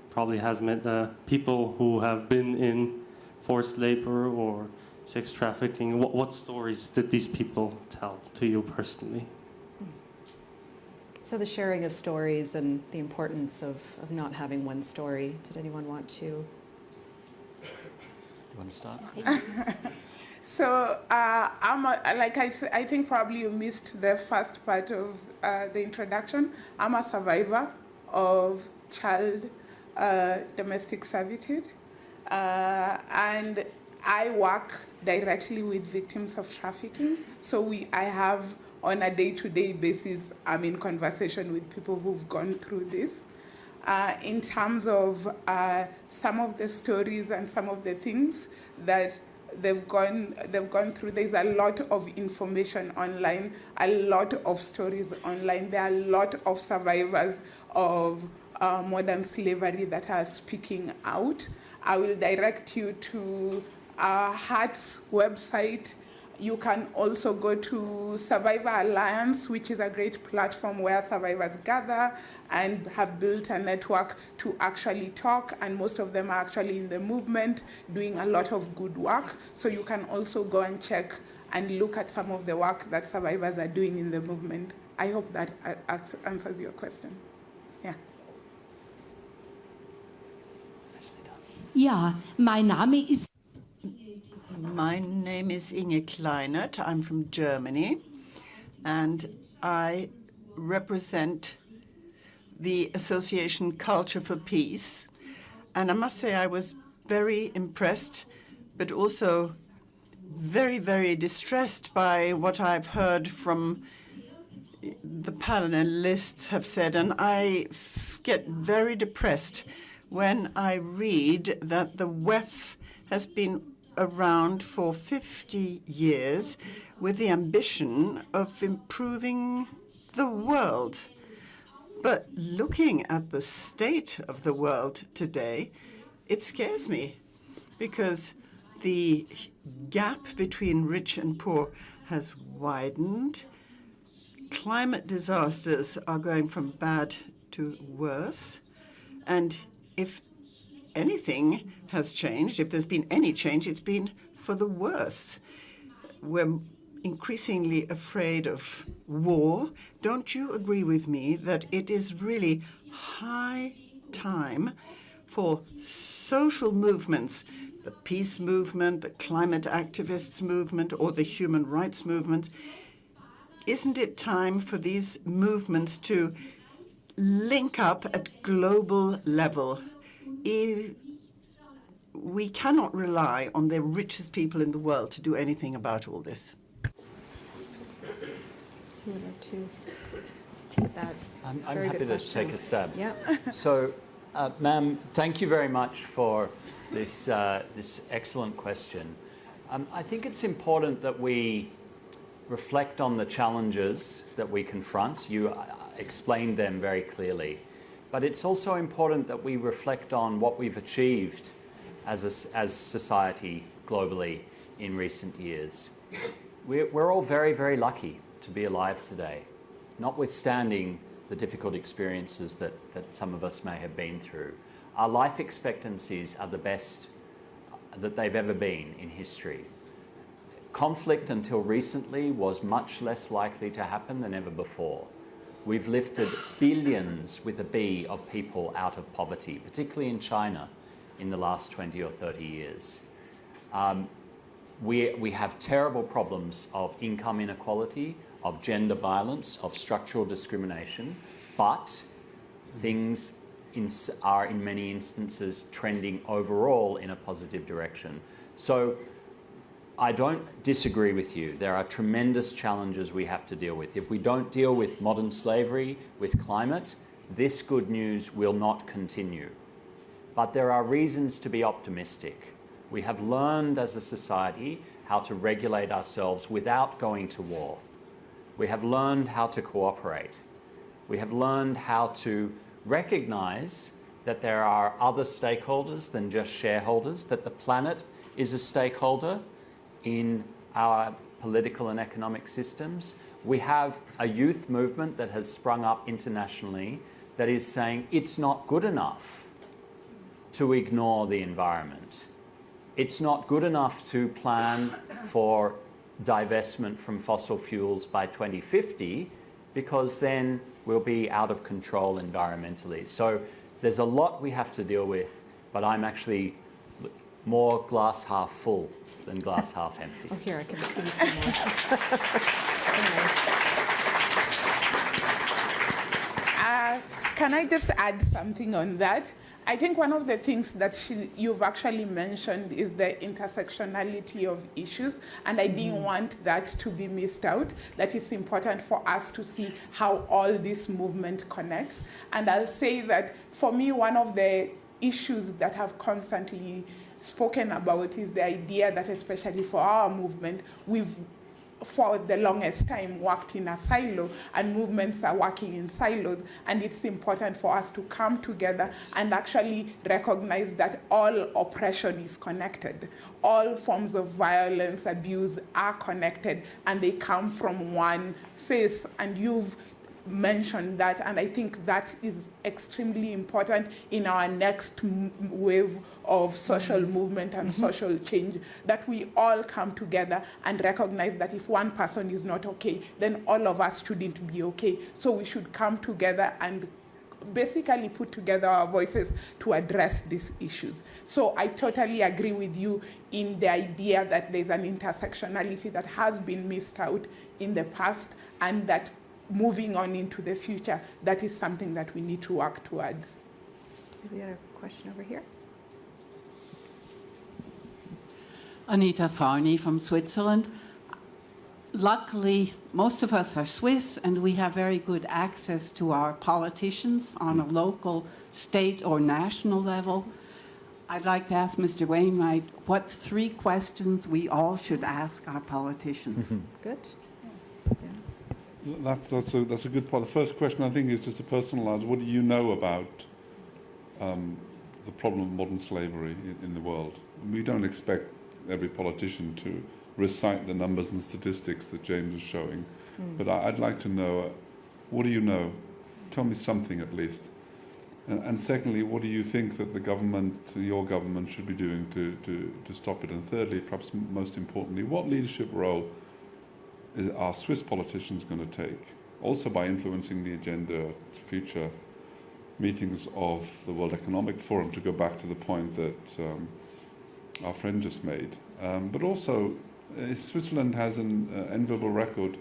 probably has met people who have been in forced labor or sex trafficking? What stories did these people tell to you personally? So the sharing of stories and the importance of not having one story. Did anyone want to? You want to start? So I think probably you missed the first part of the introduction. I'm a survivor of child domestic servitude, and I work directly with victims of trafficking. So I have, on a day-to-day basis, I'm in conversation with people who've gone through this. In terms of some of the stories and some of the things that they've gone through, there's a lot of information online, a lot of stories online. There are a lot of survivors of modern slavery that are speaking out. I will direct you to HEART's website. You can also go to Survivor Alliance, which is a great platform where survivors gather and have built a network to actually talk, and most of them are actually in the movement doing a lot of good work. So you can also go and check and look at some of the work that survivors are doing in the movement. I hope that answers your question. Yeah. Ja, mein Name ist. My name is Inge Kleinert. I'm from Germany, and I represent the association Culture for Peace. And I must say I was very impressed, but also very, very distressed by what I've heard from the panelists have said. And I get very depressed when I read that the WEF has been around for 50 years with the ambition of improving the world. But looking at the state of the world today, it scares me, because the gap between rich and poor has widened. Climate disasters are going from bad to worse. And if anything has changed, if there's been any change, it's been for the worse. We're increasingly afraid of war. Don't you agree with me that it is really high time for social movements, the peace movement, the climate activists movement, or the human rights movement? Isn't it time for these movements to link up at global level? We cannot rely on the richest people in the world to do anything about all this. Who would like to take that? I'm Very happy good to question. take a stab. Yeah. So, ma'am, thank you very much for this, this excellent question. I think it's important that we reflect on the challenges that we confront. You explained them very clearly. But it's also important that we reflect on what we've achieved as society globally in recent years. We're all very, very lucky to be alive today, notwithstanding the difficult experiences that some of us may have been through. Our life expectancies are the best that they've ever been in history. Conflict until recently was much less likely to happen than ever before. We've lifted billions, with a B, of people out of poverty, particularly in China, in the last 20 or 30 years. We have terrible problems of income inequality, of gender violence, of structural discrimination, but things are in many instances trending overall in a positive direction. So I don't disagree with you. There are tremendous challenges we have to deal with. If we don't deal with modern slavery, with climate, this good news will not continue. But there are reasons to be optimistic. We have learned as a society how to regulate ourselves without going to war. We have learned how to cooperate. We have learned how to recognize that there are other stakeholders than just shareholders, that the planet is a stakeholder in our political and economic systems. We have a youth movement that has sprung up internationally that is saying it's not good enough to ignore the environment. It's not good enough to plan for divestment from fossil fuels by 2050, because then we'll be out of control environmentally. So there's a lot we have to deal with, but I'm actually more glass half full than glass half empty. Oh, here, I can give you some more. Can I just add something on that? I think one of the things that you've actually mentioned is the intersectionality of issues, and I didn't want that to be missed out, that it's important for us to see how all this movement connects. And I'll say that for me, one of the issues that have constantly spoken about is the idea that, especially for our movement, we've for the longest time worked in a silo, and movements are working in silos, and it's important for us to come together and actually recognize that all oppression is connected. All forms of violence, abuse are connected, and they come from one face. And you've mentioned that, and I think that is extremely important in our next wave of social movement and social change, that we all come together and recognize that if one person is not okay, then all of us shouldn't be okay. So we should come together and basically put together our voices to address these issues. So I totally agree with you in the idea that there's an intersectionality that has been missed out in the past, and that moving on into the future, that is something that we need to work towards. We got a question over here. Anita Farney from Switzerland. Luckily, most of us are Swiss, and we have very good access to our politicians on a local, state, or national level. I'd like to ask Mr. Wainwright what 3 questions we all should ask our politicians. Good. That's a good point. The first question, I think, is just to personalise. What do you know about the problem of modern slavery in the world? We don't expect every politician to recite the numbers and statistics that James is showing, but I'd like to know, what do you know? Tell me something at least. And secondly, what do you think that the government, your government, should be doing to stop it? And thirdly, perhaps most importantly, what leadership role are Swiss politicians going to take, also by influencing the agenda at future meetings of the World Economic Forum, to go back to the point that our friend just made. But also, Switzerland has an enviable record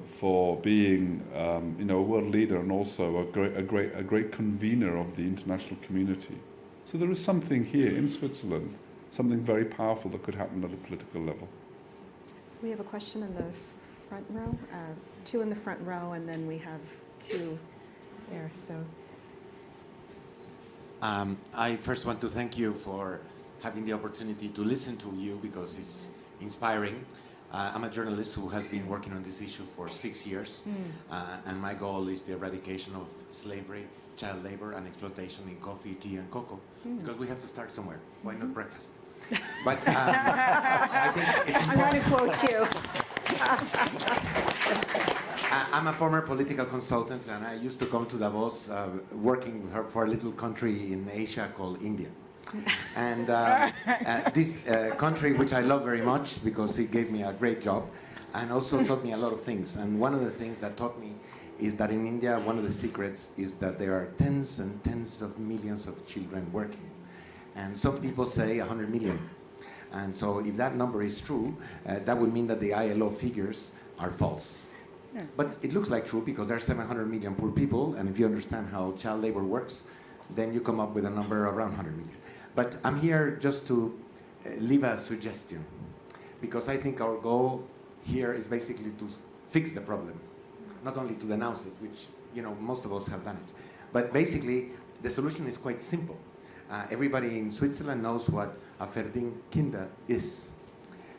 for being, a world leader and also a great convener of the international community. So there is something here in Switzerland, something very powerful that could happen at a political level. We have a question in the front row, 2 in the front row, and then we have 2 there. So, I first want to thank you for having the opportunity to listen to you, because it's inspiring. I'm a journalist who has been working on this issue for 6 years, and my goal is the eradication of slavery, child labor, and exploitation in coffee, tea, and cocoa, because we have to start somewhere. Why not breakfast? But I think it's I'm going to quote you. I'm a former political consultant, and I used to come to Davos working for a little country in Asia called India. And this country, which I love very much because it gave me a great job and also taught me a lot of things. And one of the things that taught me is that in India, one of the secrets is that there are tens and tens of millions of children working. And some people say 100 million. And so if that number is true, that would mean that the ILO figures are false. Yes. But it looks like true because there are 700 million poor people, and if you understand how child labor works, then you come up with a number around 100 million. But I'm here just to leave a suggestion, because I think our goal here is basically to fix the problem, not only to denounce it, which most of us have done it. But basically, the solution is quite simple. Everybody in Switzerland knows what a verding Kinder is.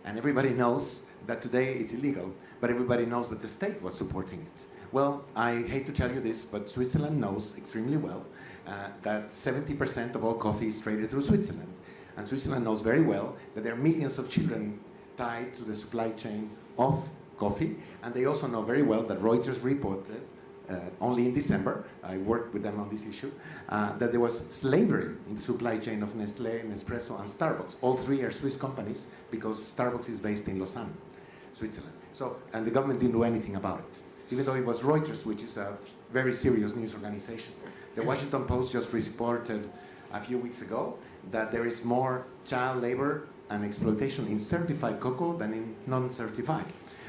And everybody knows that today it's illegal, but everybody knows that the state was supporting it. Well, I hate to tell you this, but Switzerland knows extremely well that 70% of all coffee is traded through Switzerland. And Switzerland knows very well that there are millions of children tied to the supply chain of coffee. And they also know very well that Reuters reported only in December, I worked with them on this issue, that there was slavery in the supply chain of Nestlé, Nespresso, and Starbucks. All 3 are Swiss companies because Starbucks is based in Lausanne, Switzerland. So, and the government didn't do anything about it, even though it was Reuters, which is a very serious news organization. The Washington Post just reported a few weeks ago that there is more child labor and exploitation in certified cocoa than in non-certified.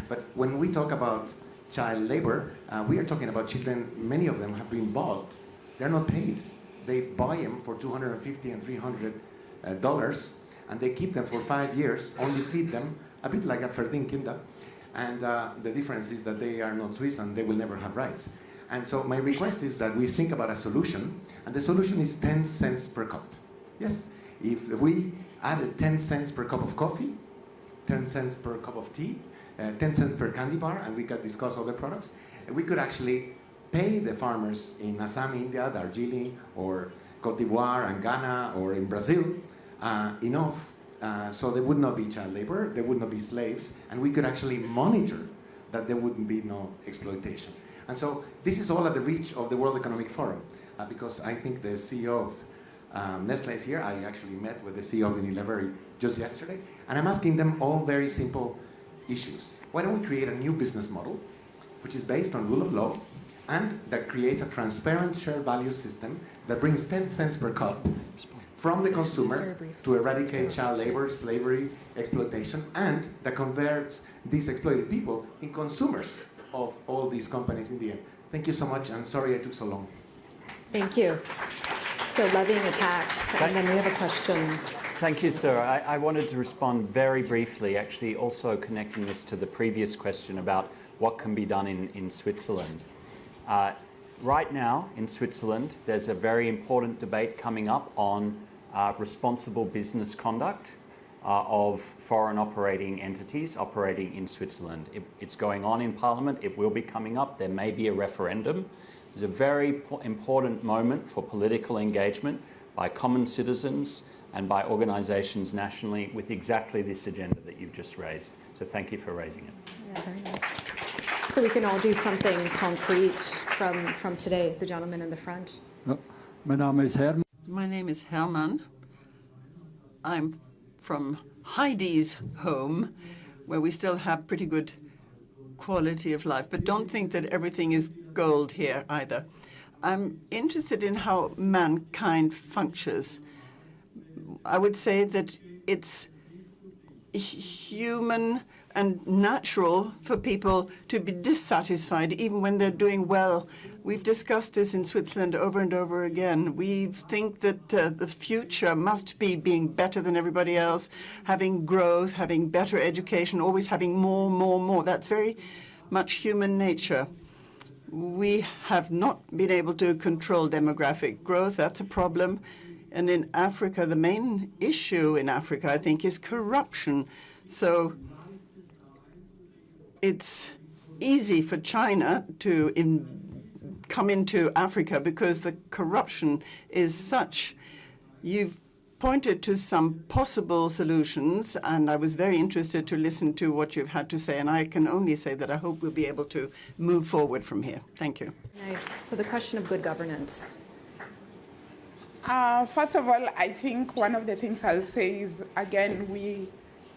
But when we talk about child labor, we are talking about children, many of them have been bought. They're not paid. They buy them for $250 and $300, and they keep them for 5 years, only feed them, a bit like a verding Kinder. And the difference is that they are not Swiss and they will never have rights. And so my request is that we think about a solution, and the solution is 10 cents per cup. Yes, if we added 10 cents per cup of coffee, 10 cents per cup of tea, 10 cents per candy bar, and we could discuss other products, we could actually pay the farmers in Assam, India, Darjeeling, or Cote d'Ivoire and Ghana, or in Brazil, enough so there would not be child labor, there would not be slaves, and we could actually monitor that there wouldn't be no exploitation. And so this is all at the reach of the World Economic Forum, because I think the CEO of Nestle is here. I actually met with the CEO of Unilever just yesterday, and I'm asking them all very simple issues. Why don't we create a new business model which is based on rule of law and that creates a transparent shared value system that brings 10 cents per cup from the consumer to eradicate child labor, slavery, exploitation, and that converts these exploited people in consumers of all these companies in the end. Thank you so much, and sorry I took so long. Thank you. So levying a tax, and then we have a question. Thank you, sir. I wanted to respond very briefly, actually also connecting this to the previous question about what can be done in Switzerland. Right now in Switzerland, there's a very important debate coming up on responsible business conduct of foreign operating entities operating in Switzerland. It's going on in Parliament. It will be coming up. There may be a referendum. It's a very important moment for political engagement by common citizens and by organisations nationally with exactly this agenda that you've just raised. So thank you for raising it. Yeah, very nice. So we can all do something concrete from today. The gentleman in the front. My name is Herman. I'm from Heidi's home, where we still have pretty good quality of life, but don't think that everything is gold here either. I'm interested in how mankind functions. I would say that it's human and natural for people to be dissatisfied even when they're doing well. We've discussed this in Switzerland over and over again. We think that the future must be being better than everybody else, having growth, having better education, always having more, more, more. That's very much human nature. We have not been able to control demographic growth. That's a problem. And in Africa, the main issue in Africa, I think, is corruption. So it's easy for China to come into Africa because the corruption is such. You've pointed to some possible solutions, and I was very interested to listen to what you've had to say, and I can only say that I hope we'll be able to move forward from here. Thank you. Nice. So the question of good governance. First of all, I think one of the things I'll say is, again, we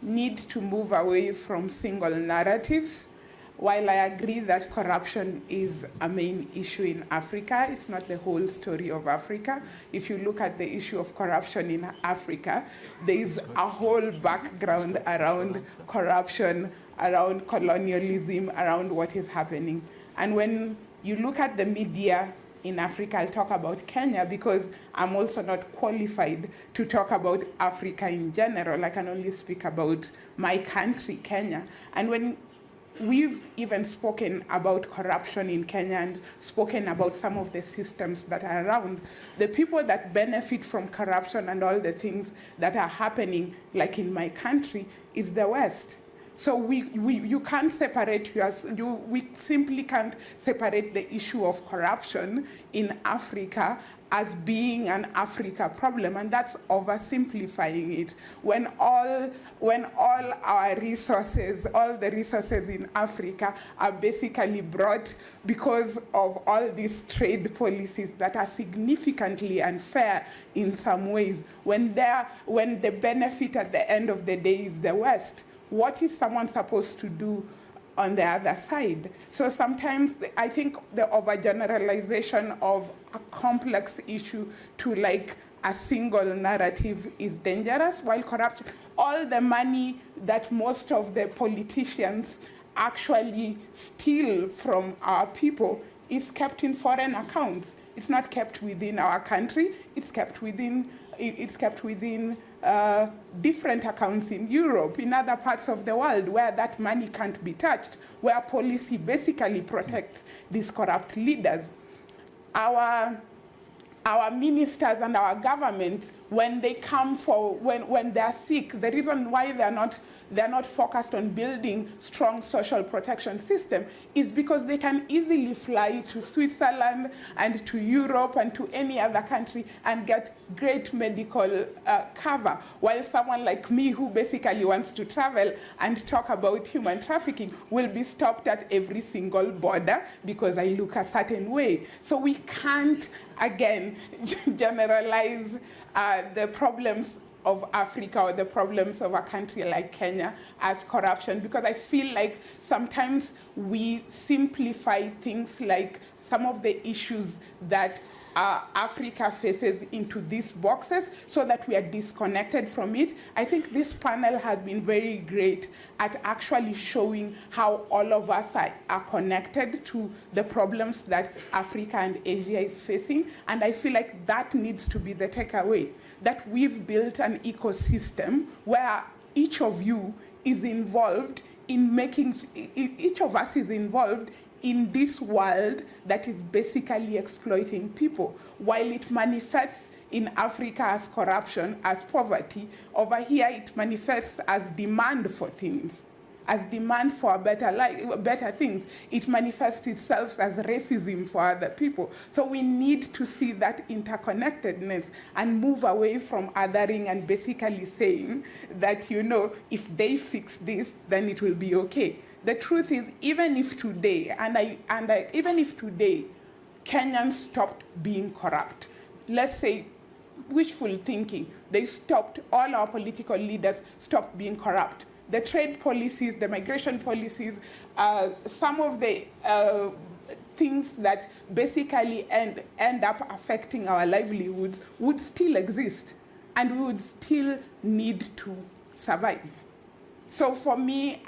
need to move away from single narratives. While I agree that corruption is a main issue in Africa, it's not the whole story of Africa. If you look at the issue of corruption in Africa, there is a whole background around corruption, around colonialism, around what is happening. And when you look at the media in Africa, I'll talk about Kenya because I'm also not qualified to talk about Africa in general. I can only speak about my country, Kenya. And when we've even spoken about corruption in Kenya and spoken about some of the systems that are around, the people that benefit from corruption and all the things that are happening, like in my country, is the West. So you can't separate we simply can't separate the issue of corruption in Africa as being an Africa problem, and that's oversimplifying it. When all our resources, all the resources in Africa are basically brought because of all these trade policies that are significantly unfair in some ways, when the benefit at the end of the day is the West, what is someone supposed to do on the other side? So sometimes I think the overgeneralization of a complex issue to like a single narrative is dangerous, while corruption, all the money that most of the politicians actually steal from our people is kept in foreign accounts. It's not kept within our country, it's kept within different accounts in Europe, in other parts of the world where that money can't be touched, where policy basically protects these corrupt leaders. Our ministers and our government when they come when they're sick, the reason why they're not focused on building strong social protection system is because they can easily fly to Switzerland and to Europe and to any other country and get great medical cover, while someone like me who basically wants to travel and talk about human trafficking will be stopped at every single border because I look a certain way. So we can't, again, generalize the problems of Africa or the problems of a country like Kenya as corruption, because I feel like sometimes we simplify things like some of the issues that Africa faces into these boxes so that we are disconnected from it. I think this panel has been very great at actually showing how all of us are connected to the problems that Africa and Asia is facing. And I feel like that needs to be the takeaway, that we've built an ecosystem where each of you is involved in making, each of us is involved in this world that is basically exploiting people. While it manifests in Africa as corruption, as poverty, over here it manifests as demand for things, as demand for a better things. It manifests itself as racism for other people. So we need to see that interconnectedness and move away from othering and basically saying that, you know, if they fix this, then it will be okay. The truth is, even if today, even if today, Kenyans stopped being corrupt, let's say wishful thinking, they stopped, all our political leaders stopped being corrupt. The trade policies, the migration policies, some of the things that basically end up affecting our livelihoods would still exist, and we would still need to survive. So for me,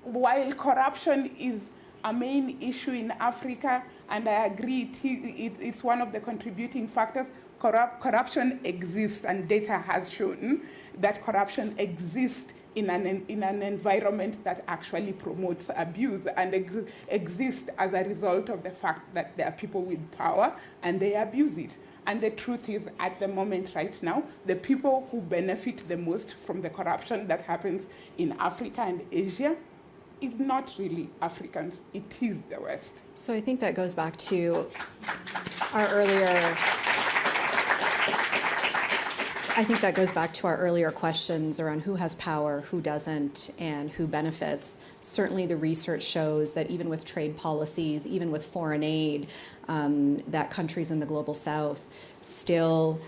while corruption is a main issue in Africa, and I agree it's one of the contributing factors, corruption exists, and data has shown that corruption exists in an environment that actually promotes abuse and exists as a result of the fact that there are people with power and they abuse it. And the truth is, at the moment right now, the people who benefit the most from the corruption that happens in Africa and Asia is not really Africans, it is the West. So I think that goes back to our earlier questions around who has power, who doesn't, and who benefits. Certainly the research shows that even with trade policies, even with foreign aid, that countries in the global south still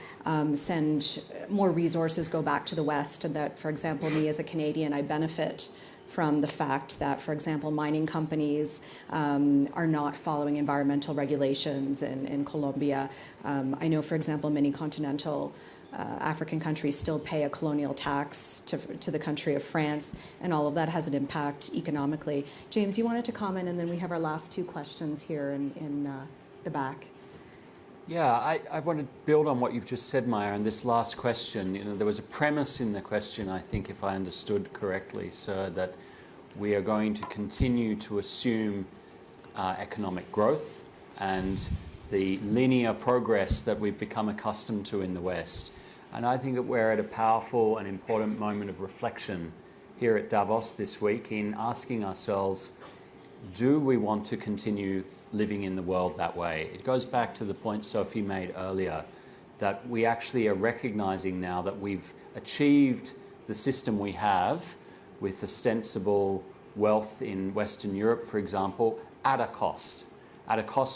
send more resources go back to the West, and that, for example, me as a Canadian, I benefit from the fact that, for example, mining companies are not following environmental regulations in Colombia. I know, for example, many continental African countries still pay a colonial tax to the country of France, and all of that has an impact economically. James, you wanted to comment, and then we have our last two questions here in the back. Yeah, I want to build on what you've just said, Maya, and this last question. You know, there was a premise in the question, I think, if I understood correctly, sir, that we are going to continue to assume economic growth and the linear progress that we've become accustomed to in the West. And I think that we're at a powerful and important moment of reflection here at Davos this week in asking ourselves, do we want to continue living in the world that way? It goes back to the point Sophie made earlier, that we actually are recognizing now that we've achieved the system we have with ostensible wealth in Western Europe, for example, at a cost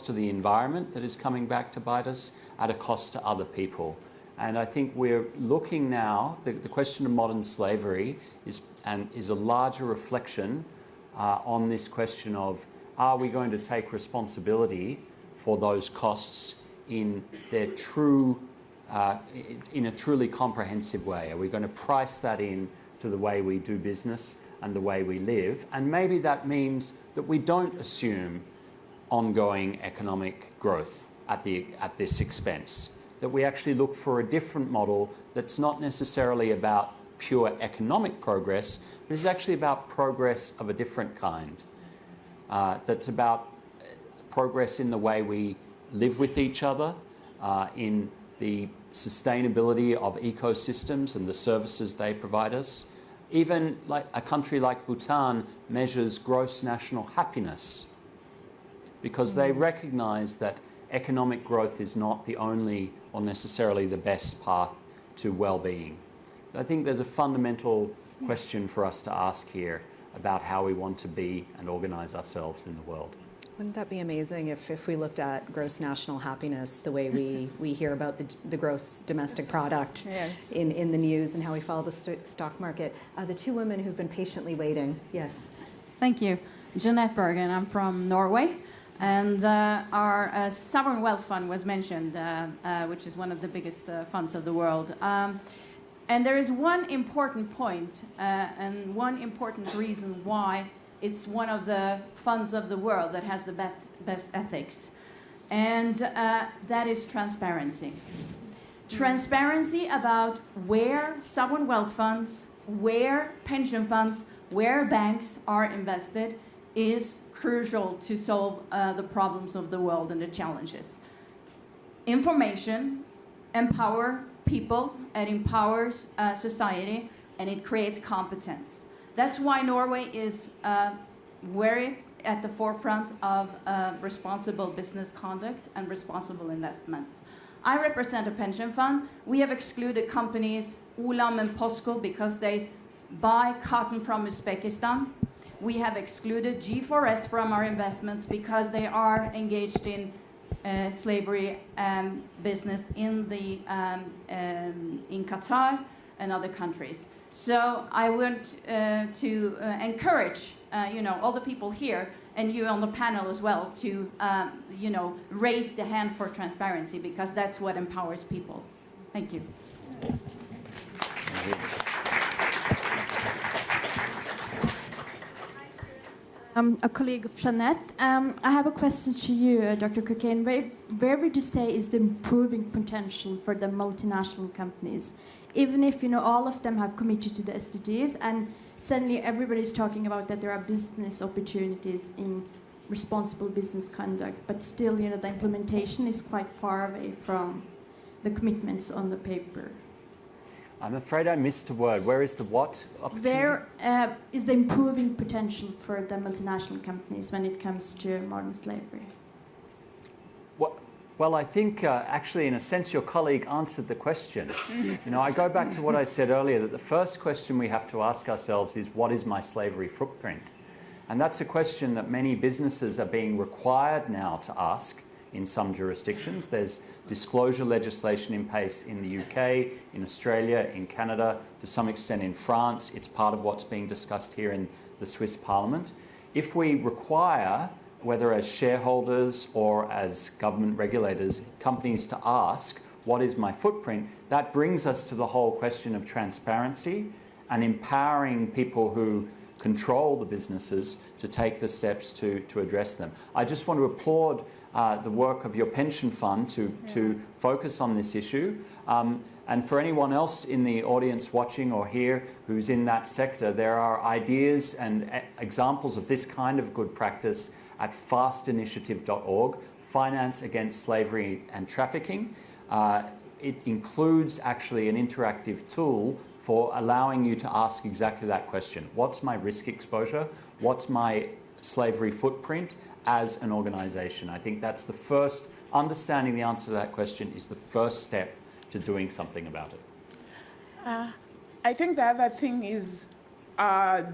to the environment that is coming back to bite us, at a cost to other people. And I think we're looking now, the question of modern slavery is a larger reflection on this question of, are we going to take responsibility for those costs in their in a truly comprehensive way? Are we going to price that in to the way we do business and the way we live? And maybe that means that we don't assume ongoing economic growth at this expense, that we actually look for a different model that's not necessarily about pure economic progress, but is actually about progress of a different kind. That's about progress in the way we live with each other, in the sustainability of ecosystems and the services they provide us. Even like a country like Bhutan measures gross national happiness because they recognize that economic growth is not the only or necessarily the best path to well-being. I think there's a fundamental question for us to ask here about how we want to be and organize ourselves in the world. Wouldn't that be amazing if we looked at gross national happiness the way we hear about the gross domestic product in the news and how we follow the stock market? The two women who've been patiently waiting. Yes. Thank you. Jeanette Bergen, I'm from Norway. And our sovereign wealth fund was mentioned, which is one of the biggest funds of the world. And there is one important point and one important reason why it's one of the funds of the world that has the best ethics. And that is transparency. Transparency about where sovereign wealth funds, where pension funds, where banks are invested is crucial to solve the problems of the world and the challenges. Information empowers people, it empowers society, and it creates competence. That's why Norway is very at the forefront of responsible business conduct and responsible investments. I represent a pension fund. We have excluded companies Olam and POSCO because they buy cotton from Uzbekistan. We have excluded G4S from our investments because they are engaged in slavery business in Qatar and other countries. So I want to encourage all the people here and you on the panel as well to raise the hand for transparency because that's what empowers people. Thank you. A colleague of Jeanette. I have a question to you, Dr. Cockayne. Where would you say is the improving potential for the multinational companies? Even if all of them have committed to the SDGs and suddenly everybody's talking about that there are business opportunities in responsible business conduct, but still the implementation is quite far away from the commitments on the paper. I'm afraid I missed a word. Where is the what opportunity? Where is the improving potential for the multinational companies when it comes to modern slavery? Well, I think actually, in a sense, your colleague answered the question. I go back to what I said earlier, that the first question we have to ask ourselves is, what is my slavery footprint? And that's a question that many businesses are being required now to ask in some jurisdictions. There's disclosure legislation in place in the UK, in Australia, in Canada, to some extent in France. It's part of what's being discussed here in the Swiss Parliament. If we require, whether as shareholders or as government regulators, companies to ask, what is my footprint? That brings us to the whole question of transparency and empowering people who control the businesses to take the steps to address them. I just want to applaud the work of your pension fund to focus on this issue. And for anyone else in the audience watching or here who's in that sector, there are ideas and examples of this kind of good practice at fastinitiative.org, Finance Against Slavery and Trafficking. It includes actually an interactive tool for allowing you to ask exactly that question. What's my risk exposure? What's my slavery footprint as an organization? I think that's the first, understanding the answer to that question is the first step to doing something about it. I think the other thing is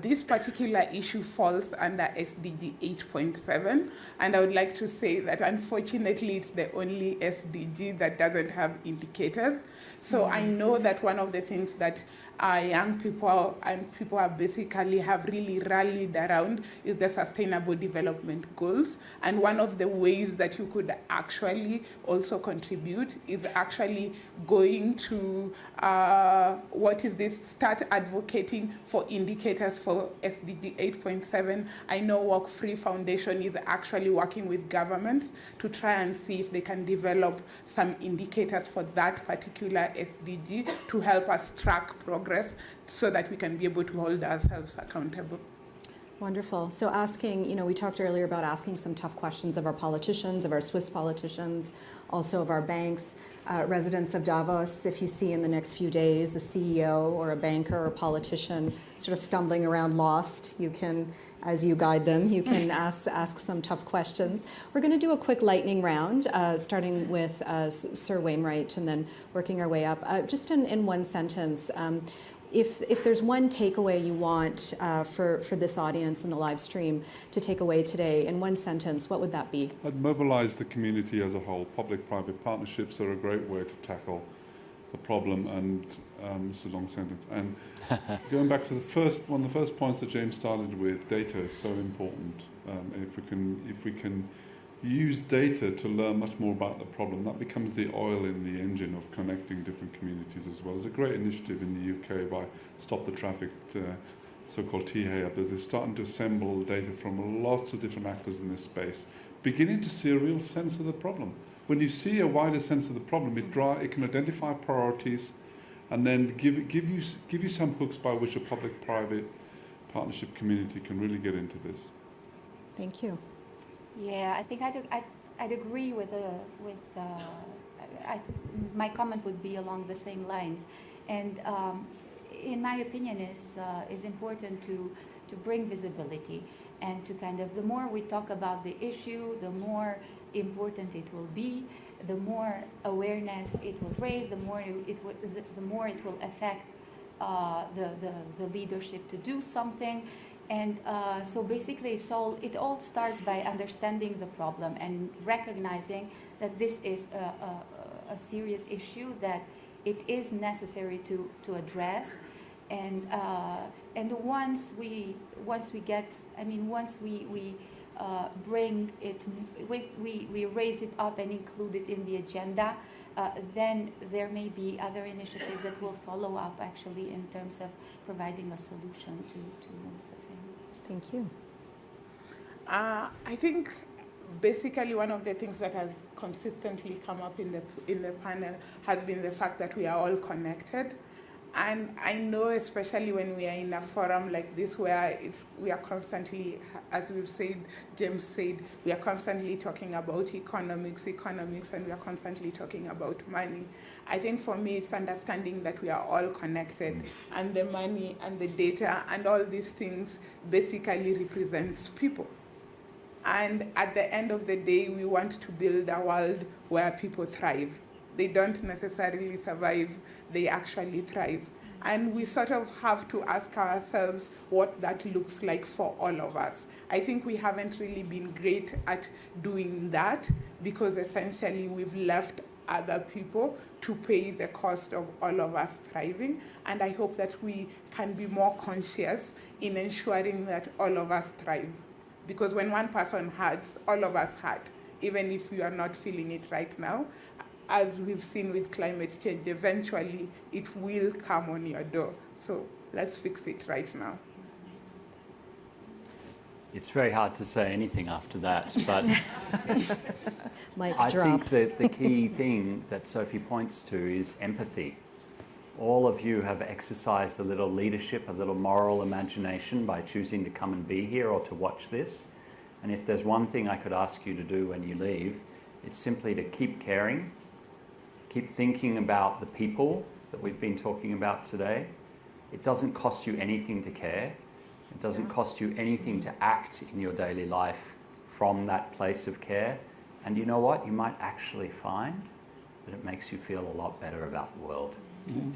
this particular issue falls under SDG 8.7, and I would like to say that unfortunately it's the only SDG that doesn't have indicators. So I know that one of the things that young people and people have basically have really rallied around is the Sustainable Development Goals. And one of the ways that you could actually also contribute is actually going to, start advocating for indicators for SDG 8.7. I know Work Free Foundation is actually working with governments to try and see if they can develop some indicators for that particular SDG to help us track progress so that we can be able to hold ourselves accountable. Wonderful. So asking, we talked earlier about asking some tough questions of our politicians, of our Swiss politicians, also of our banks. Residents of Davos, if you see in the next few days a CEO or a banker or a politician sort of stumbling around lost, you can, as you guide them, you can ask some tough questions. We're going to do a quick lightning round, starting with Sir Wainwright and then working our way up. Just in one sentence, if there's one takeaway you want for this audience in the live stream to take away today, in one sentence, what would that be? I'd mobilise the community as a whole. Public-private partnerships are a great way to tackle the problem, and this is a long sentence. And going back to one of the first points that James started with, data is so important. If we can use data to learn much more about the problem, that becomes the oil in the engine of connecting different communities as well. There's a great initiative in the UK by Stop the Traffic, so-called THAP. They're starting to assemble data from lots of different actors in this space, beginning to see a real sense of the problem. When you see a wider sense of the problem, it can identify priorities and then give you some hooks by which a public-private partnership community can really get into this. Thank you. Yeah, I think I'd agree with my comment would be along the same lines, and in my opinion is important to bring visibility and to kind of, the more we talk about the issue, the more important it will be, the more awareness it will raise, the more it will affect the leadership to do something. And so basically it all starts by understanding the problem and recognizing that this is a serious issue, that it is necessary to address. And once we bring it, we raise it up and include it in the agenda, then there may be other initiatives that will follow up actually in terms of providing a solution to the thing. Thank you. I think basically one of the things that has consistently come up in the panel has been the fact that we are all connected. And I know, especially when we are in a forum like this, where we are constantly, as we've said, James said, we are constantly talking about economics, and we are constantly talking about money. I think for me, it's understanding that we are all connected, and the money and the data and all these things basically represents people. And at the end of the day, we want to build a world where people thrive. They don't necessarily survive, they actually thrive. And we sort of have to ask ourselves what that looks like for all of us. I think we haven't really been great at doing that because essentially we've left other people to pay the cost of all of us thriving. And I hope that we can be more conscious in ensuring that all of us thrive. Because when one person hurts, all of us hurt, even if we are not feeling it right now. As we've seen with climate change, eventually it will come on your door. So let's fix it right now. It's very hard to say anything after that, but I think that the key thing that Sophie points to is empathy. All of you have exercised a little leadership, a little moral imagination by choosing to come and be here or to watch this. And if there's one thing I could ask you to do when you leave, it's simply to keep caring. Keep thinking about the people that we've been talking about today. It doesn't cost you anything to care. It doesn't cost you anything to act in your daily life from that place of care. And you know what? You might actually find that it makes you feel a lot better about the world. Mm.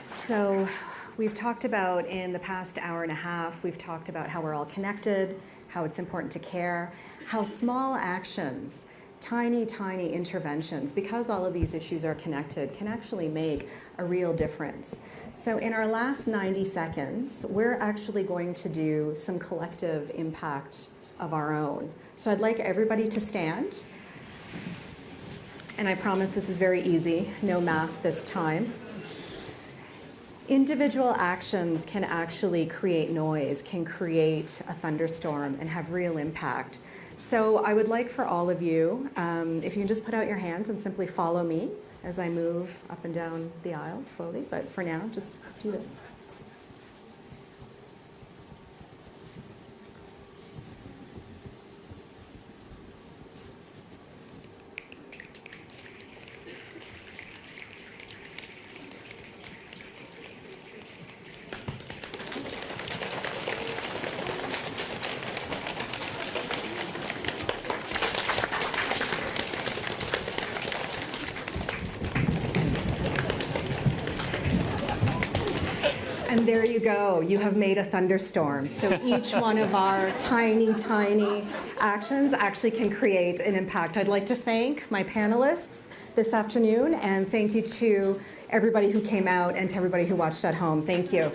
So we've talked about, in the past hour and a half, we've talked about how we're all connected, how it's important to care, how small actions, tiny, tiny interventions, because all of these issues are connected, can actually make a real difference. So in our last 90 seconds, we're actually going to do some collective impact of our own. So I'd like everybody to stand. And I promise this is very easy, no math this time. Individual actions can actually create noise, can create a thunderstorm, and have real impact. So I would like for all of you, if you can just put out your hands and simply follow me as I move up and down the aisle slowly, but for now, just do this. And there you go. You have made a thunderstorm. So each one of our tiny, tiny actions actually can create an impact. I'd like to thank my panelists this afternoon, and thank you to everybody who came out and to everybody who watched at home. Thank you.